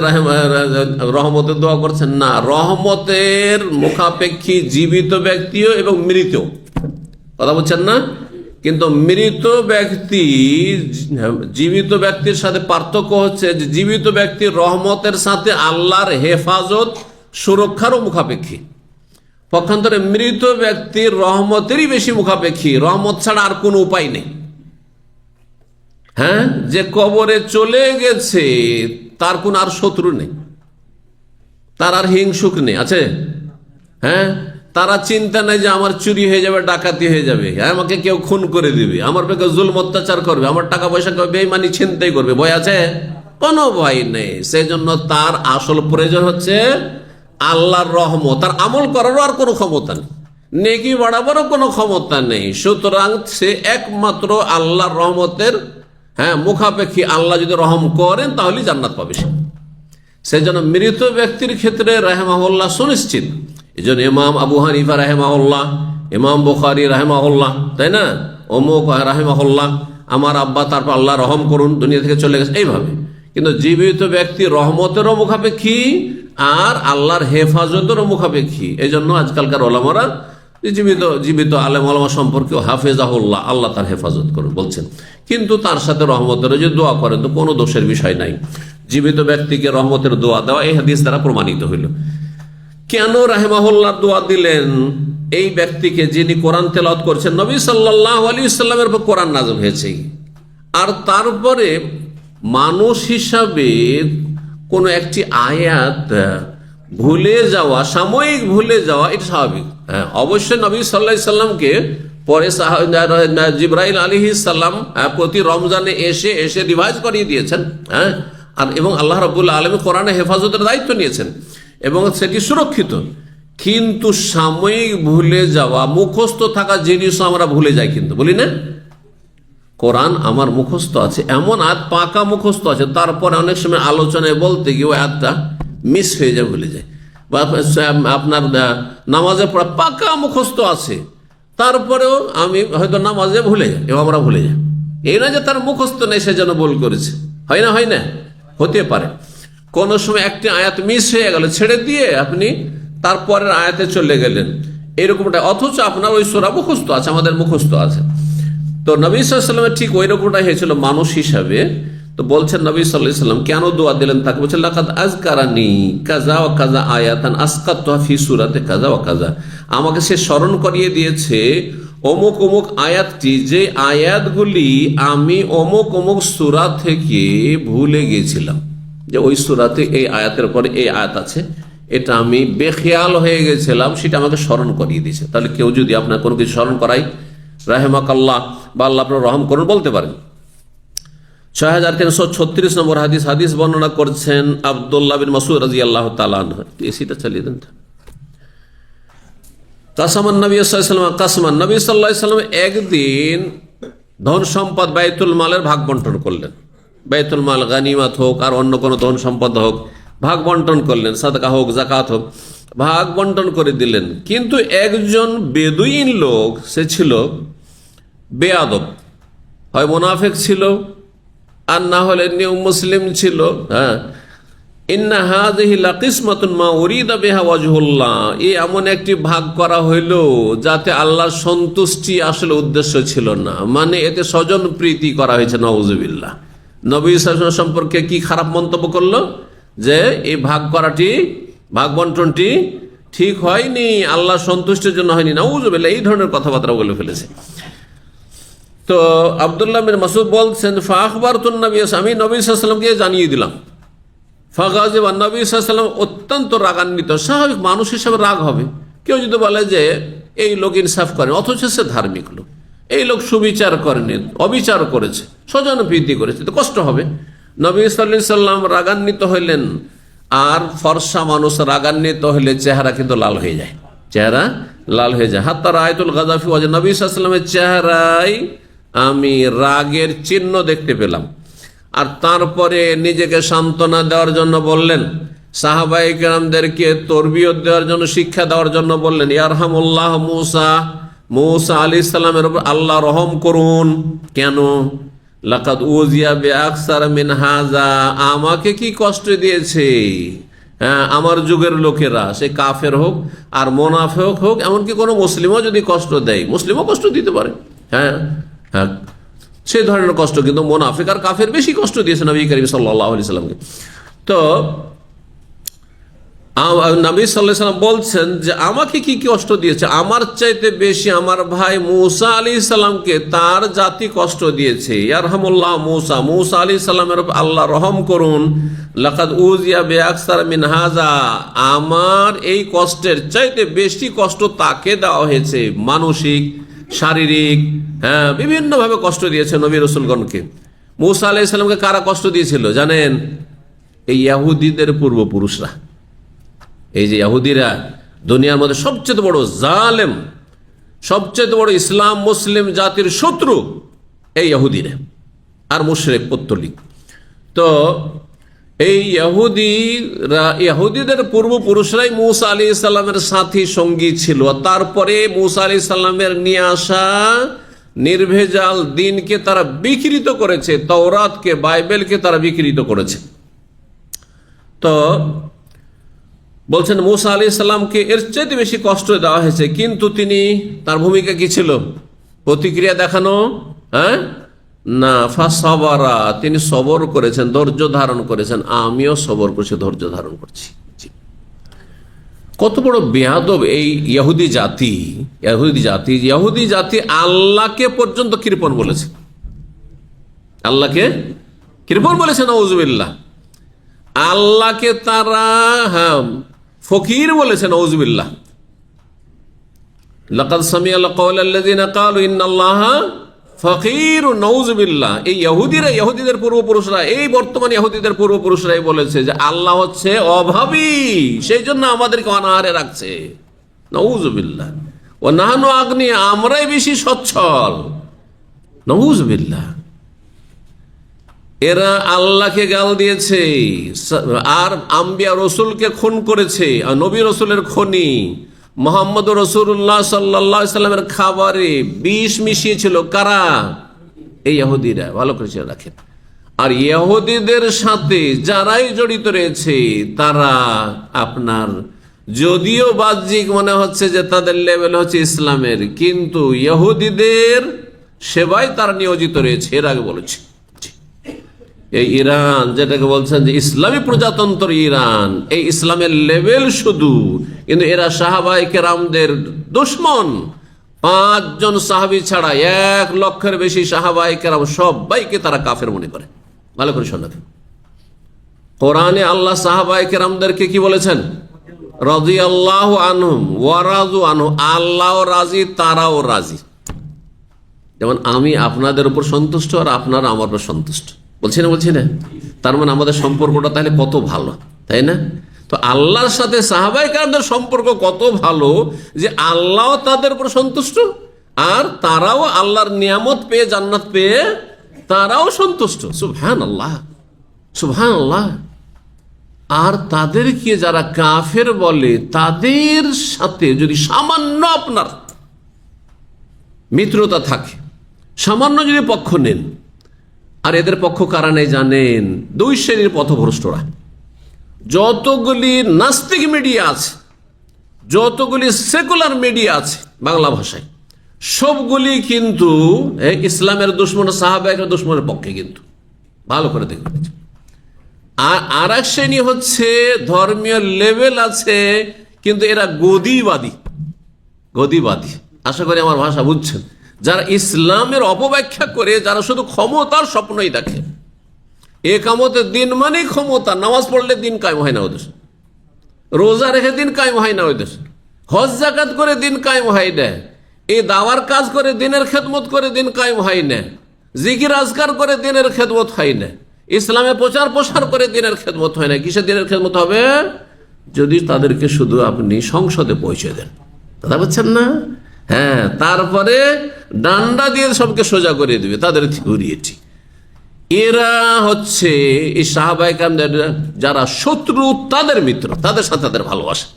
রহমতের দোয়া করছেন? না, রহমতের মুখাপেক্ষী জীবিত ব্যক্তিও এবং মৃত, কথা বলছেন না? কিন্তু মৃত ব্যক্তি জীবিত ব্যক্তির সাথে পার্থক্য হচ্ছে যে জীবিত ব্যক্তির রহমতের সাথে আল্লাহর হেফাজত সুরক্ষারও মুখাপেক্ষী। পক্ষান্তরে মৃত ব্যক্তির রহমতেরই বেশি মুখাপেক্ষী, রহমত ছাড়া আর কোনো উপায় নেই। হ্যাঁ, যে কবরে চলে গেছে তার কোন আর শত্রু নেই, তার আর হিংসুক নেই, আছে? হ্যাঁ, তারা চিন্তা নেই যে আমার চুরি হয়ে যাবে, ডাকাতি হয়ে যাবে, আমাকে কেউ খুন করে দিবে, আমার পেকে জুলম অত্যাচার করবে, আমার টাকা পয়সা বেঈমানি ছিনতাই করবে, ভয় আছে? কোনো ভয় নেই। সেই জন্য তার আসল প্রয়োজন হচ্ছে আল্লাহর রহমত। তার আমল করারও আর কোনো ক্ষমতা নেই, নেকি বাড়াবারও কোনো ক্ষমতা নেই। সুতরাং সে একমাত্র আল্লাহর রহমতের মুখাপেক্ষী। আল্লাহ যদি রহম করেন তাহলে জান্নাত পাবে সে। সেই জন্য মৃত ব্যক্তির ক্ষেত্রে রাহিমাহুল্লাহ সুনিশ্চিত। এই জন্য ইমাম আবু হানিফা রাহিমাহুল্লাহ, ইমাম বুখারী রাহিমাহুল্লাহ, তাই না, অমুক রাহিমাহুল্লাহ, আমার আব্বা, তারপর আল্লাহ রহম করুন, দুনিয়া থেকে চলে গেছে, এইভাবে। কিন্তু জীবিত ব্যক্তি রহমতেরও মুখাপেক্ষী আর আল্লাহর হেফাজতেরও মুখাপেক্ষী। এই জন্য আজকালকার ওলামারা জীবিত আলেম ওলামা সম্পর্কে হাফেজাহুল্লাহ, আল্লাহ তার হেফাজত করুন বলছেন, কিন্তু তার সাথে রহমতের যে দোয়া করেন তো কোনো দোষের বিষয় নাই। জীবিত ব্যক্তিকে রহমতের দোয়া দেওয়া এই হাদিস দ্বারা প্রমাণিত হইল। কেন রাহিমাহুল্লাহ দোয়া দিলেন এই ব্যক্তিকে যিনি কোরআন তেলাওয়াত করছেন? নবী সাল্লাল্লাহু আলাইহি ওয়াসাল্লামের উপর কোরআন নাযিল হয়েছে, আর তারপরে মানুষ হিসাবে কোন একটি আয়াত ভুলে যাওয়া, সাময়িক ভুলে যাওয়া, এটা স্বাভাবিক। হ্যাঁ, অবশ্যই নবী সাল্লাল্লাহু আলাইহি ওয়াসাল্লামকে পরে জিবরাইল আলাইহিস সালাম প্রতি রমজানে এসে রিভাইজ করিয়ে দিয়েছেন। হ্যাঁ, আর এবং আল্লাহ রাব্বুল আলামিন কোরআনে হেফাজতের দায়িত্ব নিয়েছেন এবং সেটি সুরক্ষিত। কিন্তু সাময়িক ভুলে যাওয়া, মুখস্থ থাকা জিনিসও আমরা ভুলে যাই, কিন্তু বলি না কোরআন আমার মুখস্থ আছে, এমন আয়াত পাকা মুখস্থ আছে, তারপরে অনেক সময় আলোচনায় বলতে গিয়ে ওই আয়াতটা মিস হয়ে যায়, ভুলে যায়। বা আপনার নামাজে পড়া পাকা মুখস্থ আছে, তারপরেও আমি হয়তো নামাজে ভুলে যাই, এবং আমরা ভুলে যাই। এই না যে তার মুখস্থ নেই সে যেন ভুল করেছে, হয় না? হয় না? হতে পারে কোন সময় একটি আয়াত মিস হয়ে গেল, ছেড়ে দিয়ে আপনি তারপরের আয়াতে চলে গেলেন, এরকমটা, অথচ আপনার ওই সূরা মুখস্থ আছে, আমাদের মুখস্থ আছে। তো নবী সাল্লাল্লাহু আলাইহি ওয়াসাল্লামের ঠিক ওই রকমটাই হয়েছিল মানুষ হিসাবে। তো বলছেন নবী সাল্লাল্লাহু আলাইহি ওয়াসাল্লাম কেন দোয়া দিলেন তাকে, বলছেন লাকাদ আযকারানি কাযা ওয়া কাযা আয়াতান আসকাতুহা ফি সূরাতে কাযা ওয়া কাযা, আমাকে সে স্মরণ করিয়ে দিয়েছে অমুক অমুক আয়াতটি, যে আয়াতগুলি আমি অমুক অমুক সূরা থেকে ভুলে গিয়েছিলাম, যে ওই সূরাতে এই আয়াতের পরে এই আয়াত আছে, এটা আমি বেখেয়াল হয়ে গেছিলাম, সেটা আমাকে স্মরণ করিয়ে দিয়েছে। তাহলে কেউ যদি আপনার কোনো কিছু স্মরণ করাই, রাহিমাকাল্লাহ, বা আল্লাহ আপনার রহম করুন বলতে পারেন। 6336 নম্বর হাদিস বর্ণনা করছেন আব্দুল্লাহ বিন মাসউদ রাদিয়াল্লাহু তাআলা আনহু। এসিটা চালিয়ে দেন। কাসামান নবী সাল্লাল্লাহু আলাইহি ওয়াসাল্লাম কাসমান, নবী সাল্লাল্লাহু আলাইহি ওয়াসাল্লাম একদিন ধন সম্পদ বাইতুল মালের ভাগ বন্টন করলেন। বাইতুল মাল গানিমাত হোক আর অন্য কোনো ধন সম্পদ হোক, ভাগ বন্টন করলেন, সাদকা হোক জাকাত হোক, ভাগ বন্টন করে দিলেন। কিন্তু একজন বেদুইন লোক, সে ছিল বেয়াদব, হয় মুনাফিক ছিল আর না হলে নিউ মুসলিম ছিল। হ্যাঁ, ইন্না হাযিহি লাকিসমাতুন মা উরিদা বিহা ওয়াজহুল্লাহ, এই এমন একটি ভাগ করা হইল যাতে আল্লাহর সন্তুষ্টি আসলে উদ্দেশ্য ছিল না, মানে এতে স্বজন প্রীতি করা হয়েছে। নাউযুবিল্লাহ। নবী সাল্লাল্লাহু আলাইহি ওয়াসাল্লাম সম্পর্কে কি খারাপ মন্তব্য করলো যে এই ভাগ করাটি, ভাগ বন্টনটি ঠিক হয়নি, আল্লাহর সন্তুষ্টির জন্য হয়নি। নাউযুবিল্লাহ, এই ধরনের কথাবার্তা বলে ফেলেছে। তো আব্দুল্লাহ বিন মাসউদ বলছেন, ফাখবারতুন নবী, আমি নবী সাল্লাল্লাহু আলাইহি ওয়াসাল্লামকে জানিয়ে দিলাম। ফাগাযিব নবী সাল্লাল্লাহু আলাইহি ওয়াসাল্লাম, অত্যন্ত রাগান্বিত। স্বাভাবিক মানুষ হিসেবে রাগ হবে। কেউ যদি বলে যে এই লোক ইনসাফ করেন, অথচ সে ধার্মিক লোক, এই লোক সুবিচার করেনি, অবিচার করেছে, স্বজন প্রীতি করেছে, তো কষ্ট হবে। নবী সাল্লাল্লাহু আলাইহি ওয়াসাল্লাম রাগান্বিত হইলেন। আর ফর্সা মানুষ রাগান্বিত হলে চেহারা কিন্তু লাল হয়ে যায়, চেহারা লাল হয়ে যায়। হাত্তা রাআইতুল গাযা ফি ওয়াজহি, নবী সাল্লাল্লাহু আলাইহি ওয়াসাল্লামের চেহারায় আমি রাগের চিহ্ন দেখতে পেলাম। আর তারপরে নিজেকে সান্ত্বনা দেওয়ার জন্য বললেন, সাহাবায়ে কেরামদেরকে তরবিয়ত দেওয়ার জন্য, শিক্ষা দেওয়ার জন্য বললেন, ইয়ারহামুল্লাহ মুসা, মুসা আলাইহিস সালামের উপর আল্লাহ রহম করুন। কেন? লাকাদ উযিয়া বিআকসার মিন হাযা, আমাকে কি কষ্ট দিয়েছে হ্যাঁ আমার যুগের লোকেরা, সে কাফের হোক আর মুনাফিক হোক, এমনকি কোনো মুসলিমও যদি কষ্ট দেয়, মুসলিমও কষ্ট দিতে পারে, হ্যাঁ হ্যাঁ সেই ধরনের কষ্ট, কিন্তু মুনাফিক আর কাফের বেশি কষ্ট দিয়েছে নবী করিম সাল্লাল্লাহু আলাইহি সাল্লামকে। তো নবী সাল্লাল্লাহু আলাইহি সাল্লাম বলছেন যে আমাকে কি কষ্ট দিয়েছে, আমার চাইতে বেশি আমার ভাই মূসা আলাইহিস সালামকে তার জাতি কষ্ট দিয়েছে। ইয়ারহামুল্লাহ মুসা, মূসা আলাইহিস সালামের উপর আল্লাহ রহম করুন। লাকাদ উযিয়া বিআকসার মিন হাযা, আমার এই কষ্টের চাইতে বেশি কষ্ট তাকে দেওয়া হয়েছে, মানসিক, শারীরিক, হ্যাঁ বিভিন্নভাবে কষ্ট দিয়েছে নবী রাসূলগণকে। মূসা আলাইহিস সালামকে কারা কষ্ট দিয়েছিল জানেন? এই ইহুদিদের পূর্বপুরুষরা। এই যে ইহুদিরা দুনিয়ার মধ্যে সবচেয়ে বড় জালেম, সবচেয়ে বড় ইসলাম মুসলিম জাতির শত্রু এই ইহুদিরা আর মুশরিক পত্তলিক। তো এই ইহুদিদের পূর্বপুরুষরাই মূসা আলাইহিস সালামের সাথী সঙ্গী ছিল। তারপরে মূসা আলাইহিস সালামের নিয়ে আসা নির্ভেজাল দ্বীনকে তারা বিকৃত করেছে, তাওরাতকে, বাইবেলকে তারা বিকৃত করেছে। তো বলছেন মূসা আলাইহিস সালামকে এর চাইতে বেশি কষ্ট দেওয়া হয়েছে, কিন্তু তিনি, তার ভূমিকা কি ছিল? প্রতিক্রিয়া দেখানো? হ্যাঁ না, ফাসাবারা, তিনি সবর করেছেন, ধৈর্য ধারণ করেছেন। আমিও সবর করছি, ধৈর্য ধারণ করছি। কত বড় বেয়াদব এই ইহুদি জাতি! ইহুদি জাতি আল্লাহকে পর্যন্ত কৃপণ বলেছে, আল্লাহকে কৃপণ বলেছে। নাউযুবিল্লাহ। আল্লাহকে তারা ফকির বলেছে। নাউযুবিল্লাহ। লাকাদ সামিআল কাওলাল্লাযিনা ক্বালু ইন্নাল্লাহা ফকির। নাউযুবিল্লাহ। এই ইহুদিদের পূর্বপুরুষরা, এই বর্তমান ইহুদিদের পূর্বপুরুষরাই বলেছে যে আল্লাহ হচ্ছে অভাবী, সেই জন্য আমাদেরকে অনাহারে রাখছে। নাউযুবিল্লাহ। ওয়া নাহনু আগনি, আমরাই বেশি সচ্ছল। নাউযুবিল্লাহ। এরা আল্লাহকে গাল দিয়েছে আর আম্বিয়া রসুলকে খুন করেছে, আর নবী রসুলের খনি মুহাম্মদ রাসূলুল্লাহ সাল্লাল্লাহু আলাইহি সাল্লামের খাবারে বিষ মিশিয়েছিল। কারা? এই ইহুদিরা। ভালো করে রাখেন। আর ইহুদিদের সাথে যারাই জড়িত রয়েছে তারা আপনার, যদিও বাহ্যিক মনে হচ্ছে যে তাদের লেভেল হচ্ছে ইসলামের, কিন্তু ইহুদিদের সেবায় তারা নিয়োজিত রয়েছে। এর আগে বলেছে এই ইরান, যেটাকে বলছেন যে ইসলামী প্রজাতন্ত্র ইরান, এই ইসলামের লেভেল শুধু, কিন্তু এরা সাহাবায়ে কেরামদের দুশমন। 5 জন সাহাবী ছাড়া 1 লক্ষের বেশি সাহাবায়ে কেরাম সবাইকে তারা কাফের মনে করে। ভালো করে শোনাবেন। কোরআনে আল্লাহ সাহাবায়ে কেরামদেরকে কি বলেছেন? রাদিয়াল্লাহু আনহুম ওয়া রাযু আনহু, আল্লাহও রাজি, তারাও রাজি। যেমন আমি আপনাদের উপর সন্তুষ্ট আর আপনারা আমার উপর সন্তুষ্ট, বলছি না? তার মানে আমাদের সম্পর্কটা তাহলে কত ভালো, তাই না? তো আল্লাহর সাথে সাহাবায়ে কেরামদের সম্পর্ক কত ভালো যে আল্লাহ তাদের উপর সন্তুষ্ট আর তারাও আল্লাহর নিয়ামত পেয়ে, জান্নাত পেয়ে তারাও সন্তুষ্ট। সুবহানাল্লাহ, সুবহানাল্লাহ। আর তাদেরকে যারা কাফের বলে তাদের সাথে যদি সামান্য আপনার মিত্রতা থাকে, সামান্য যদি পক্ষ নেন, আর এদের পক্ষ কারা নেই জানেন? দুই শ্রেণীর পথভ্রষ্টরা। যতগুলি নাস্তিক মিডিয়া আছে, যতগুলি সেকুলার মিডিয়া আছে বাংলা ভাষায়, সবগুলি কিন্তু ইসলামের দুশ্মন, সাহাবায়ের দুশ্মনের পক্ষে। কিন্তু ভালো করে দেখবেন। আর এক শ্রেণী হচ্ছে ধর্মীয় লেভেল আছে, কিন্তু এরা গদিবাদী। আশা করি আমার ভাষা বুঝছেন। যারা ইসলামের অপব্যাখ্যা করে, যারা শুধু ক্ষমতার স্বপ্নই দেখে। একামতের দিন মানে ক্ষমতা, নামাজ পড়লে দিন কায়েম হয় না ওদের, রোজা রেখে দিন কায়েম হয় না ওদের, হজ যাকাত করে দিন কায়েম হয় না, এই দাওয়ার কাজ করে দিনের খেদমত করে দিন কায়েম হয় না, জিকির আজকার করে দিনের খেদমত হয় না, ইসলামে প্রচার প্রসার করে দিনের খেদমত হয় না। কিসের দিনের খেদমত হবে? যদি তাদেরকে শুধু আপনি সংসদে পৌঁছে দেন। কথা বলছেন না? হ্যাঁ, তারপরে ডান্ডা দিয়ে সবকে সোজা করে দিবে তাদের থিওরি এটি। এরা হচ্ছে এই সাহাবায়ে কেরামদের যারা শত্রু, তাদের মিত্র, তাদের সাথে তাদের ভালোবাসা।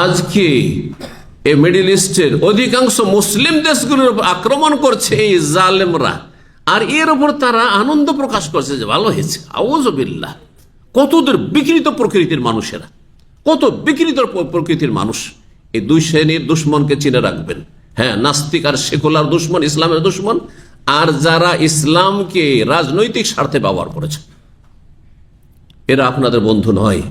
আজকে এই মিডল ইস্টের অধিকাংশ মুসলিম দেশগুলোর উপর আক্রমণ করছে এই জালেমরা, আর এর উপর তারা আনন্দ প্রকাশ করছে যে ভালো হয়েছে। আউযুবিল্লাহ। কতদের বিকৃত প্রকৃতির মানুষেরা, কত বিকৃত প্রকৃতির মানুষ। এই দুই শ্রেণীর দুশ্মনকে চিনে রাখবেন। হ্যাঁ, নাস্তিক আর সেকুলার দুশ্মন, ইসলামের দুশ্মন, আর যারা ইসলামকে রাজনৈতিক স্বার্থে ব্যবহার করেছে, এরা আপনাদের বন্ধু নয়।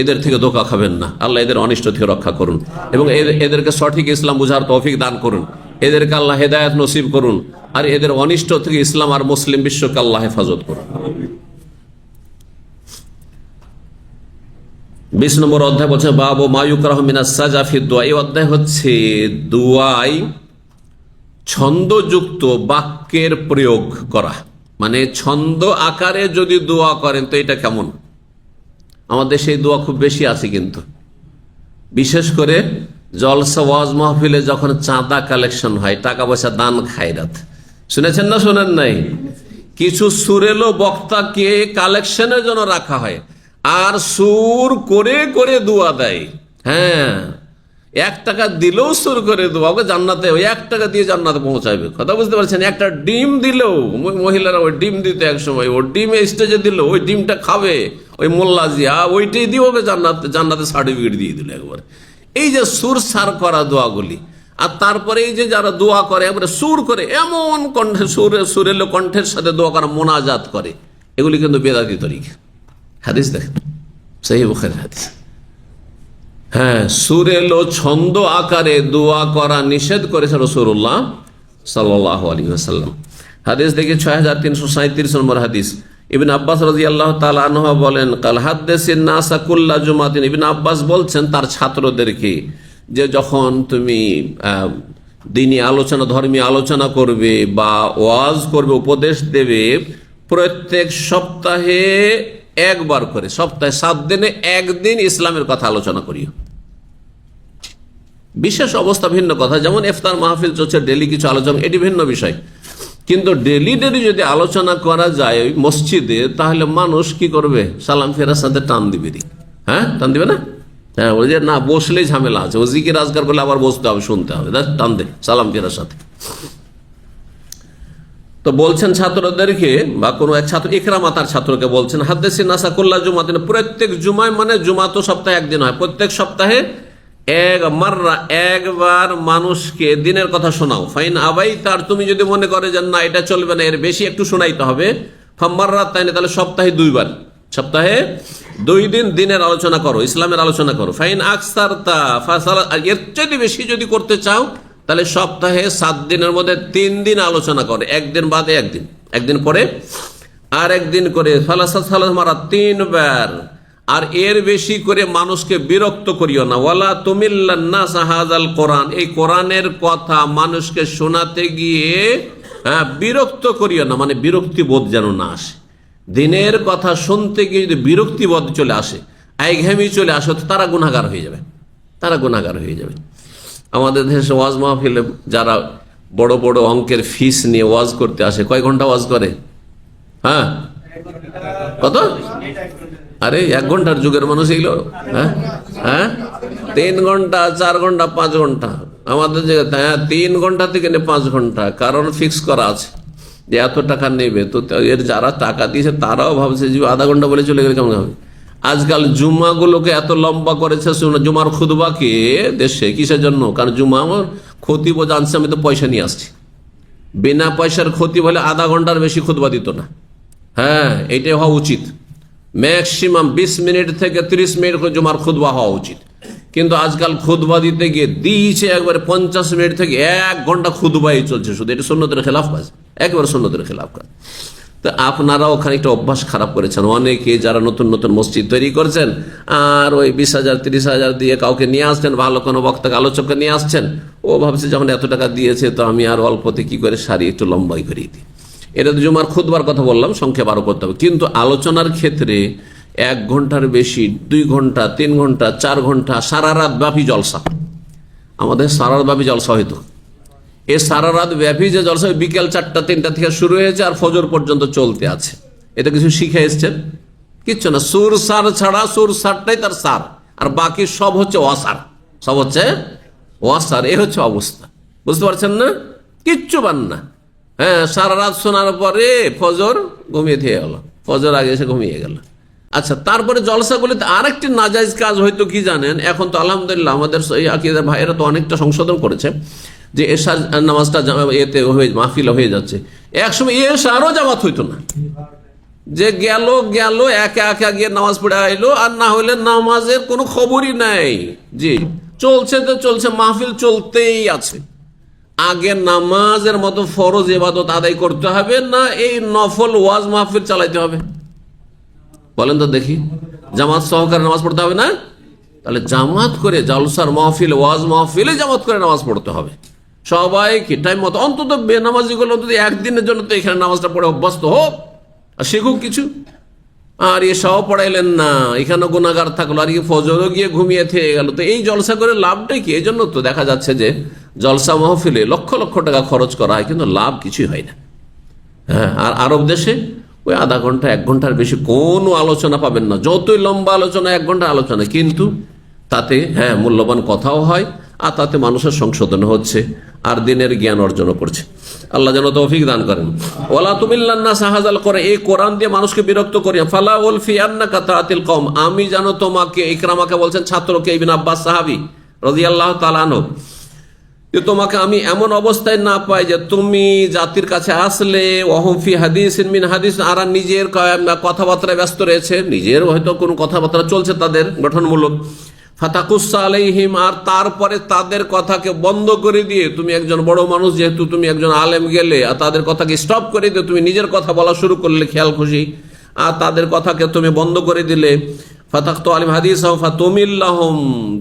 এদের থেকে ধোঁকা খাবেন না। আল্লাহ এদের অনিষ্ট থেকে রক্ষা করুন এবং এদেরকে সঠিক ইসলাম বুঝার তৌফিক দান করুন। এদেরকে আল্লাহ হেদায়েত নসিব করুন, আর এদের অনিষ্ট থেকে ইসলাম আর মুসলিম বিশ্বকে আল্লাহ হেফাজত করুন। 20 নম্বর অধ্যায় বলছে বাবু মা ইউকরাহু মিনাস সাজা ফি দুআ। এই অধ্যায় হচ্ছে দুআয় ছন্দযুক্ত বাক্যের প্রয়োগ করা, মানে ছন্দ আকারে যদি দোয়া করেন তো এটা কেমন। আমাদের দেশে এই দোয়া খুব বেশি আছে, কিন্তু বিশেষ করে জলসা ওয়াজ মাহফিলে যখন চাঁদা কালেকশন হয়, টাকা পয়সা দান খায়রাত, শুনেছেন না শোনেন নাই? কিছু সুরেলো বক্তাকে কালেকশনের জন্য রাখা হয়, আর সুর করে করে দোয়া দেয়। হ্যাঁ, 1 টাকা দিলেও সুর করে দোয়া, ওকে জান্নাতে, ওই 1 টাকা দিয়ে জান্নাতে পৌঁছাবে। কথা বুঝতে পারছেন? একটা ডিম দিলেও, মহিলারা ওই ডিম দিতে এক সময়, ও ডিম স্টেজে দিল, ওই ডিমটা খাবে ওই মোল্লাজিয়া, ওইটাই দিয়ে ওকে জান্নাতে সার্টিফিকেট দিয়ে দিল একবার। এই যে সুর সার করা দোয়াগুলি, আর তারপরে এই যে যারা দোয়া করে একবারে সুর করে, এমন কণ্ঠে সুরেলো কণ্ঠের সাথে দোয়া করা, মোনাজাত করে, এগুলি কিন্তু বেদাতি তরিকা। হাদিস দেখেন, সহিহ বুখারীর হাদিস। হ্যাঁ, সুরেলো ছন্দ আকারে দোয়া করা নিষেধ করেছে রাসূলুল্লাহ সাল্লাল্লাহু আলাইহি ওয়াসাল্লাম। হাদিস দেখি 6337 নম্বর হাদিস। ইবনে আব্বাস রাদিয়াল্লাহু তাআলা আনহু বলেন, কাল হাদ্দিসিন নাসা কুল্লা জুমাতিন। ইবনে আব্বাস বলছেন তার ছাত্রদেরকে যে যখন তুমি দ্বীনি আলোচনা, ধর্মীয় আলোচনা করবে বা ওয়াজ করবে, উপদেশ দেবে, প্রত্যেক সপ্তাহে একবার করে, সপ্তাহে 7 দিনে 1 দিন ইসলামের কথা আলোচনা করিও। বিশেষ অবস্থা ভিন্ন কথা, যেমন ইফতার মাহফিল চলছে, ডেলি কিছু আলোচনা, এটি ভিন্ন বিষয়। কিন্তু ডেলি যদি আলোচনা করা যায় মসজিদে, তাহলে মানুষ কি করবে? সালাম ফেরার সাথে টান দিবে। হ্যাঁ, টান দিবে না? হ্যাঁ, ওই যে না বসলেই ঝামেলা আছে, ও জিকির আজকার করলে আবার বসতে হবে, শুনতে হবে, টান দে সালাম ফেরার সাথে। তো বলছেন ছাত্রদেরকে, বা কোনো এক ছাত্র, ইকরামা তার ছাত্রকে বলছেন, হাদ্দিসিন নাসা কুল্লা জুমাতিন, প্রত্যেক জুমায়, মানে জুমা তো সপ্তাহে 1 দিন হয়, প্রত্যেক সপ্তাহে একবার মানুষকে দিনের কথা শোনাও। ফাইন আবাই, তার তুমি যদি মনে করে যে না এটা চলবে না, এর বেশি একটু শোনাইতে হবে, ফাম্মাররাত, তাই না, তাহলে সপ্তাহে 2 বার, সপ্তাহে 2 দিন দিনের আলোচনা করো, ইসলামের আলোচনা করো। ফাইন আকসারতা ফাসালা, এর চেয়ে বেশি যদি করতে চাও তাহলে সপ্তাহে 7 দিনের মধ্যে 3 দিন আলোচনা করে, 1 দিন বাদে 1 দিন, 1 দিন পরে আর 1 দিন করে, ফালাসাত সালাস মারা 3 বার। আর এর বেশি করে মানুষকে বিরক্ত করিও না। ওয়ালা তুমিল্লান্নাস হাযাল কোরআন, এই কোরআনের কথা মানুষকে শোনাতে গিয়ে বিরক্ত করিও না, মানে বিরক্তি বোধ যেন না আসে। দিনের কথা শুনতে গিয়ে যদি বিরক্তি বোধ চলে আসে, আইঘামি চলে আসে, তো তারা গুনাহগার হয়ে যাবে, তারা গুনাহগার হয়ে যাবে। আমাদের দেশে ওয়াজ মাহফিলে যারা বড় বড় অঙ্কের ফিস নিয়ে ওয়াজ করতে আসে, কয় ঘন্টা ওয়াজ করে? হ্যাঁ, কত? আরে 1 ঘন্টার যুগের মানুষ এগুলো। হ্যাঁ, 3 ঘন্টা, 4 ঘন্টা, 5 ঘন্টা। আমাদের জায়গায় 3 ঘন্টা থেকে 5 ঘন্টা, কারণ ফিক্স করা আছে যে এত টাকা নেবে। তো এর যারা টাকা দিয়েছে তারাও ভাবছে যে আধা ঘন্টা বলে চলে গেলে কেমন হবে। আজকাল জুম্মাগুলোকে এত লম্বা করেছে, জুমার খুতবাকে দেশে কিসের জন্য? কারণ জুমা আমার খতিব জানছে আমি তো পয়সা নিয়ে আসছি। বিনা পয়সার খতিব হলে আধা ঘন্টার বেশি খুতবা দিত না। হ্যাঁ, এইটাই হওয়া উচিত। ম্যাক্সিমাম 20 মিনিট থেকে 30 মিনিট করে জুমার খুতবা হওয়া উচিত। কিন্তু আজকাল খুতবা দিতে গিয়ে দিয়েছে একবারে 50 মিনিট থেকে 1 ঘন্টা খুতবাই চলছে শুধু। এটা সুন্নতের খেলাফ কাজ, একেবারে সুন্নতের খেলাফ কাজ। তো আপনারাও খানিকটা অভ্যাস খারাপ করেছেন। অনেকে যারা নতুন নতুন মসজিদ তৈরি করছেন আর ওই 20,000 30,000 দিয়ে কাউকে নিয়ে আসছেন, ভালো কোনো বক্তাকে আলোচককে নিয়ে আসছেন, ও ভাবছে যখন এত টাকা দিয়েছে তো আমি আর অল্পতে কি করে সারি, একটু লম্বাই করিয়ে দিই। এটা তো জুমার খুতবার কথা বললাম, সংক্ষেপ আরো করতে হবে। কিন্তু আলোচনার ক্ষেত্রে 1 ঘন্টার বেশি, 2 ঘন্টা, 3 ঘন্টা, 4 ঘন্টা, সারা রাত ব্যাপী জলসা। আমাদের সারা রাত ব্যাপী জলসা হয়তো, এই সারা রাত ব্যাপী যে জলসা বিকেল 4টা 3টা থেকে শুরু হয়েছে আর ফজর পর্যন্ত চলতে আছে। এটা কিছু শিখে এসছেন? কিচ্ছু না। সুর সার ছাড়া, সুর সারটাই তার সার, আর বাকি সব হচ্ছে অসার, সব হচ্ছে অসার। এই হচ্ছে অবস্থা, বুঝতে পারছেন না? কিচ্ছু পান না। হ্যাঁ, সারা রাত শোনার পরে ফজর ঘুমিয়ে থেকে গেল, ফজর আগে এসে ঘুমিয়ে গেল। আচ্ছা, তারপরে জলসাগুলিতে আরেকটি নাজাইজ কাজ হয়তো কি জানেন, এখন তো আলহামদুলিল্লাহ আমাদের আকীদার ভাইয়েরা তো অনেকটা সংশোধন করেছে যে এশা নামাজটা এতে মাহফিল হয়ে যাচ্ছে। একসময় এশারও জামাত হইতো না, যে গেল গেল একা একা গিয়ে নামাজ পড়ে আইলো, আর না হইলে নামাজের কোনো খবরই নাই। জি, চলছে তো চলছে, মাহফিল চলতেই আছে। আগে নামাজের মতো ফরজ ইবাদত আদায় করতে হবে না এই নফল ওয়াজ মাহফিল চালাইতে হবে? বলেন তো দেখি, জামাত সহকারে নামাজ পড়তে হবে না? তাহলে জামাত করে জলসার মাহফিল, ওয়াজ মাহফিলে জামাত করে নামাজ পড়তে হবে সবাইকে টাইম মতো। অন্তত বেনামাজিগুলো অন্তত একদিনের জন্য তো এখানে নামাজটা পড়ে অভ্যস্ত হোক আর শিখুক কিছু। আর এসব পড়াইলেন না, এখানে গুনাহগার থাকলো, আর ফজরও গিয়ে ঘুমিয়ে থেকে গেল। তো এই জলসা করে লাভটাই কি? এই জন্য তো দেখা যাচ্ছে যে জলসা মাহফিলে লক্ষ লক্ষ টাকা খরচ করা হয়, কিন্তু লাভ কিছুই হয় না। হ্যাঁ, আর আরব দেশে ওই আধা ঘন্টা 1 ঘন্টার বেশি কোনো আলোচনা পাবেন না। যতই লম্বা আলোচনা, 1 ঘন্টা আলোচনা, কিন্তু তাতে মূল্যবান কথাও হয়, আর তাতে মানুষের সংশোধন হচ্ছে, আর দিনের জ্ঞান অর্জন করছে। আল্লাহ যেন তৌফিক দান করেন। ওয়ালা তুমিল্লান্নাস হাযাল কোরআন, এই কোরআন দিয়ে মানুষকে বিরক্ত করি। ফালা উলফিয়ান্নাকা তাআতিল কওম, আমি যেন তোমাকে, ইকরামাকে বলছেন ছাত্রকে, ইবনে আব্বাস সাহাবী রাদিয়াল্লাহু তাআলা আনহু, যে তোমাকে আমি এমন অবস্থায় না পাই যে তুমি জাতির কাছে আসলে ওয়াহুম ফি হাদিসিন মিন হাদিস, আর নিজের কথাবার্তায় ব্যস্ত রয়েছে, নিজের হয়তো কোনো কথাবার্তা চলছে তাদের গঠনমূলক, ফাতাকুসা আলাইহিম, আর তারপরে তাদের কথাকে বন্ধ করে দিয়ে, তুমি একজন বড় মানুষ যেহেতু, তুমি একজন আলেম গেলে আর তাদের কথাকে স্টপ করে দিয়ে তুমি নিজের কথা বলা শুরু করলে খেয়াল খুশি, আর তাদের কথাকে তুমি বন্ধ করে দিলে, ফাতাকতু আলিম হাদিসাহ ফাতুমিল্লাহুম,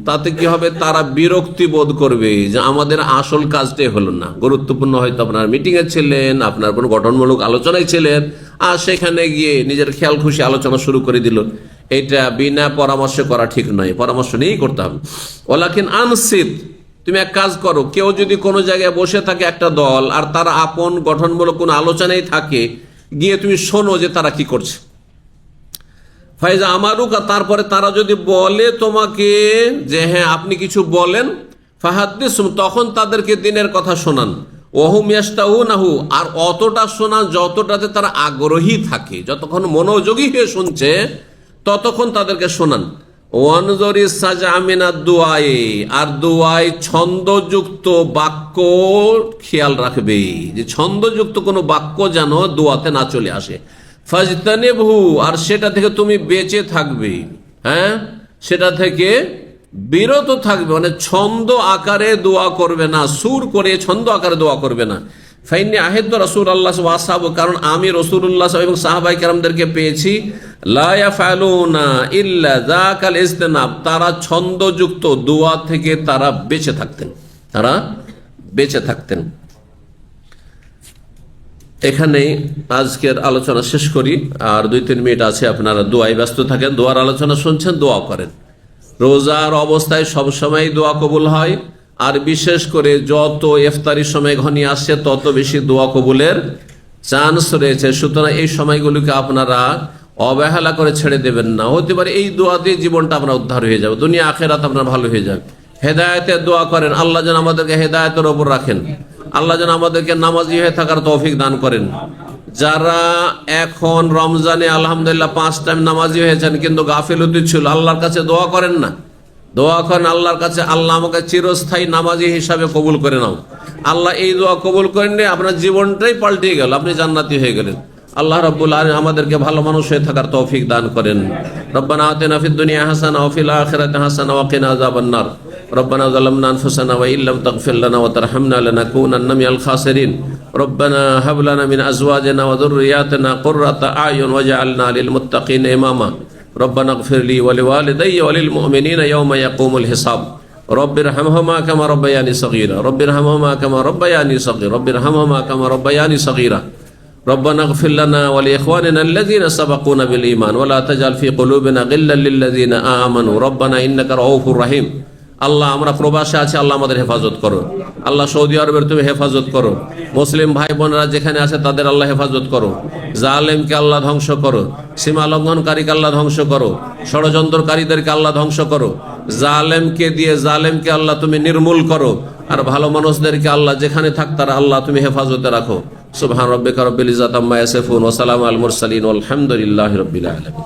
তাতে কি হবে? তারা বিরক্তি বোধ করবে যে আমাদের আসল কাজটাই হলো না। গুরুত্বপূর্ণ হয়তো আপনার মিটিংয়ে ছিলেন, আপনার কোনো গঠনমূলক আলোচনায় ছিলেন, আর সেখানে গিয়ে নিজের খেয়াল খুশি আলোচনা শুরু করে দিল। এটা বিনা পরামর্শ করা ঠিক নয়, পরামর্শ নিয়েই করতে হবে। ওয়ালাকিন আনসিত, তুমি এক কাজ করো, কেউ যদি কোনো জায়গায় বসে থাকে একটা দল, আর তারা আপন গঠনমূলক কোনো আলোচনায় থাকে, গিয়ে তুমি শোনো যে তারা কি করছে। ফাইজা আমারুকা, তারপরে তারা যদি বলে তোমাকে যে হ্যাঁ আপনি কিছু বলেন, ফাহাদ্দিসহুম, তখন তাদেরকে দিনের কথা শোনান। ওহুম ইয়াস্তাউনাহু, আর অতটা শোনান যতটাতে তারা আগ্রহী থাকে, যতক্ষণ মনোযোগী হয়ে শুনছে ততক্ষণ তাদেরকে শোনান। ওয়ানজরি সাজা মিনাদ দুআয়ে, আর দুআয় ছন্দযুক্ত বাক্য খেয়াল রাখবে, যে ছন্দযুক্ত কোনো বাক্য যেন দোয়াতে না চলে আসে। ফাজতানিবহু, আর সেটা থেকে তুমি বেঁচে থাকবে, হ্যাঁ, সেটা থেকে বিরত থাকবে, মানে ছন্দ আকারে দোয়া করবে না, সুর করে ছন্দ আকারে দোয়া করবে না। ফাইন্নি আহেদ রাসূলুল্লাহ ওয়াসাহাবু, কারণ আমি রাসূলুল্লাহ এবং সাহাবায়ে কেরামদেরকে পেয়েছি, লা ইয়াফআলুনা ইল্লা যাকাল ইজতিনাব, তারা ছন্দযুক্ত দোয়া থেকে তারা বেঁচে থাকতেন। এখানেই আজকের আলোচনা শেষ করি, আর 2-3 মিনিট আছে, আপনারা দোয়ায় ব্যস্ত থাকেন, দোয়ার আলোচনা শুনছেন, দোয়া করেন। রোজার অবস্থায় সবসময় দোয়া কবুল হয়, আর বিশেষ করে যত ইফতারির সময় ঘনিয়ে আসছে তত বেশি দোয়া কবুলের চান্স রয়েছে। সুতরাং এই সময়গুলিকে আপনারা অবহেলা করে ছেড়ে দেবেন না। হতে পারে এই দোয়া দিয়ে জীবনটা আপনার উদ্ধার হয়ে যাবে, দুনিয়া আখিরাত আপনার ভালো হয়ে যাবে। হেদায়েতের দোয়া করেন, আল্লাহ যেন আমাদেরকে হেদায়েতের ওপর রাখেন, আল্লাহ যেন আমাদেরকে নামাজি হয়ে থাকার তৌফিক দান করেন। যারা এখন রমজানে আলহামদুলিল্লাহ 5 টাইম নামাজি হয়েছেন কিন্তু গাফিলতি ছিল, আল্লাহর কাছে দোয়া করেন না, দোয়া করেন আল্লাহর কাছে, আল্লাহ আমাকে চিরস্থায়ী নামাজি হিসাবে কবুল করে নাও। আল্লাহ এই দোয়া কবুল করেন, আপনার জীবনটাই পাল্টে গেল, আপনি জান্নাতি হয়ে গেলেন। আল্লাহ রাব্বুল আলামিন আমাদেরকে ভালো মানুষ হয়ে থাকার তৌফিক দান করেন। রব্বানা আতিনা ফিদ দুনিয়া হাসানাহ ওয়া ফিল আখিরাতি হাসানাহ ওয়া কিনা আযাবান নার। রব্বানা যালামনা আনফুসানা ওয়া ইল্লাম তাগফির লানা ওয়া তারহামনা লানাকুনান্না মিনাল খাসিরিন। রব্বানা হাব লানা মিন আজওয়াজিনা ওয়া যুররিয়াতিনা কুররাতা আয়ুন ওয়াজআলনা লিল মুত্তাকিনা ইমামা। রব্বানা ইগফির লি ওয়া লিওয়ালিদাইয়া ওয়া লিল মুমিনিনা ইয়াওমা ইয়াকুমুল হিসাব। রব্বিরহামহুমা কামা রাব্বায়ানি সগীরা, রব্বিরহামহুমা কামা রাব্বায়ানি সগীরা, রব্বিরহামহুমা কামা রাব্বায়ানি সগীরা। ربنا اغفر لنا ولإخواننا الذين سبقونا بالإيمان ولا تجعل في قلوبنا غلا للذين آمنوا ربنا إنك رؤوف رحيم। আল্লাহ আমরা প্রবাসে আছি, আল্লাহ আমাদের হেফাজত করো। আল্লাহ সৌদি আরবের তুমি হেফাজত করো। মুসলিম ভাই বোনেরা যেখানে আছে তাদের আল্লাহ হেফাজত করো। জালেমকে আল্লাহ ধ্বংস করো, সীমা লঙ্ঘনকারীকে আল্লাহ ধ্বংস করো, ষড়যন্ত্রকারীদেরকে আল্লাহ ধ্বংস করো। জালেমকে দিয়ে জালেমকে আল্লাহ তুমি নির্মূল করো, আর ভালো মানুষদেরকে আল্লাহ যেখানে থাক তারা আল্লাহ তুমি হেফাজতে রাখো। সুবহান রাব্বিকা রাব্বিল ইজ্জাতি আম্মা ইয়াসিফুন ওয়া সালামুন আলাল মুরসালিন ওয়ালহামদুলিল্লাহি রাব্বিল আলামিন।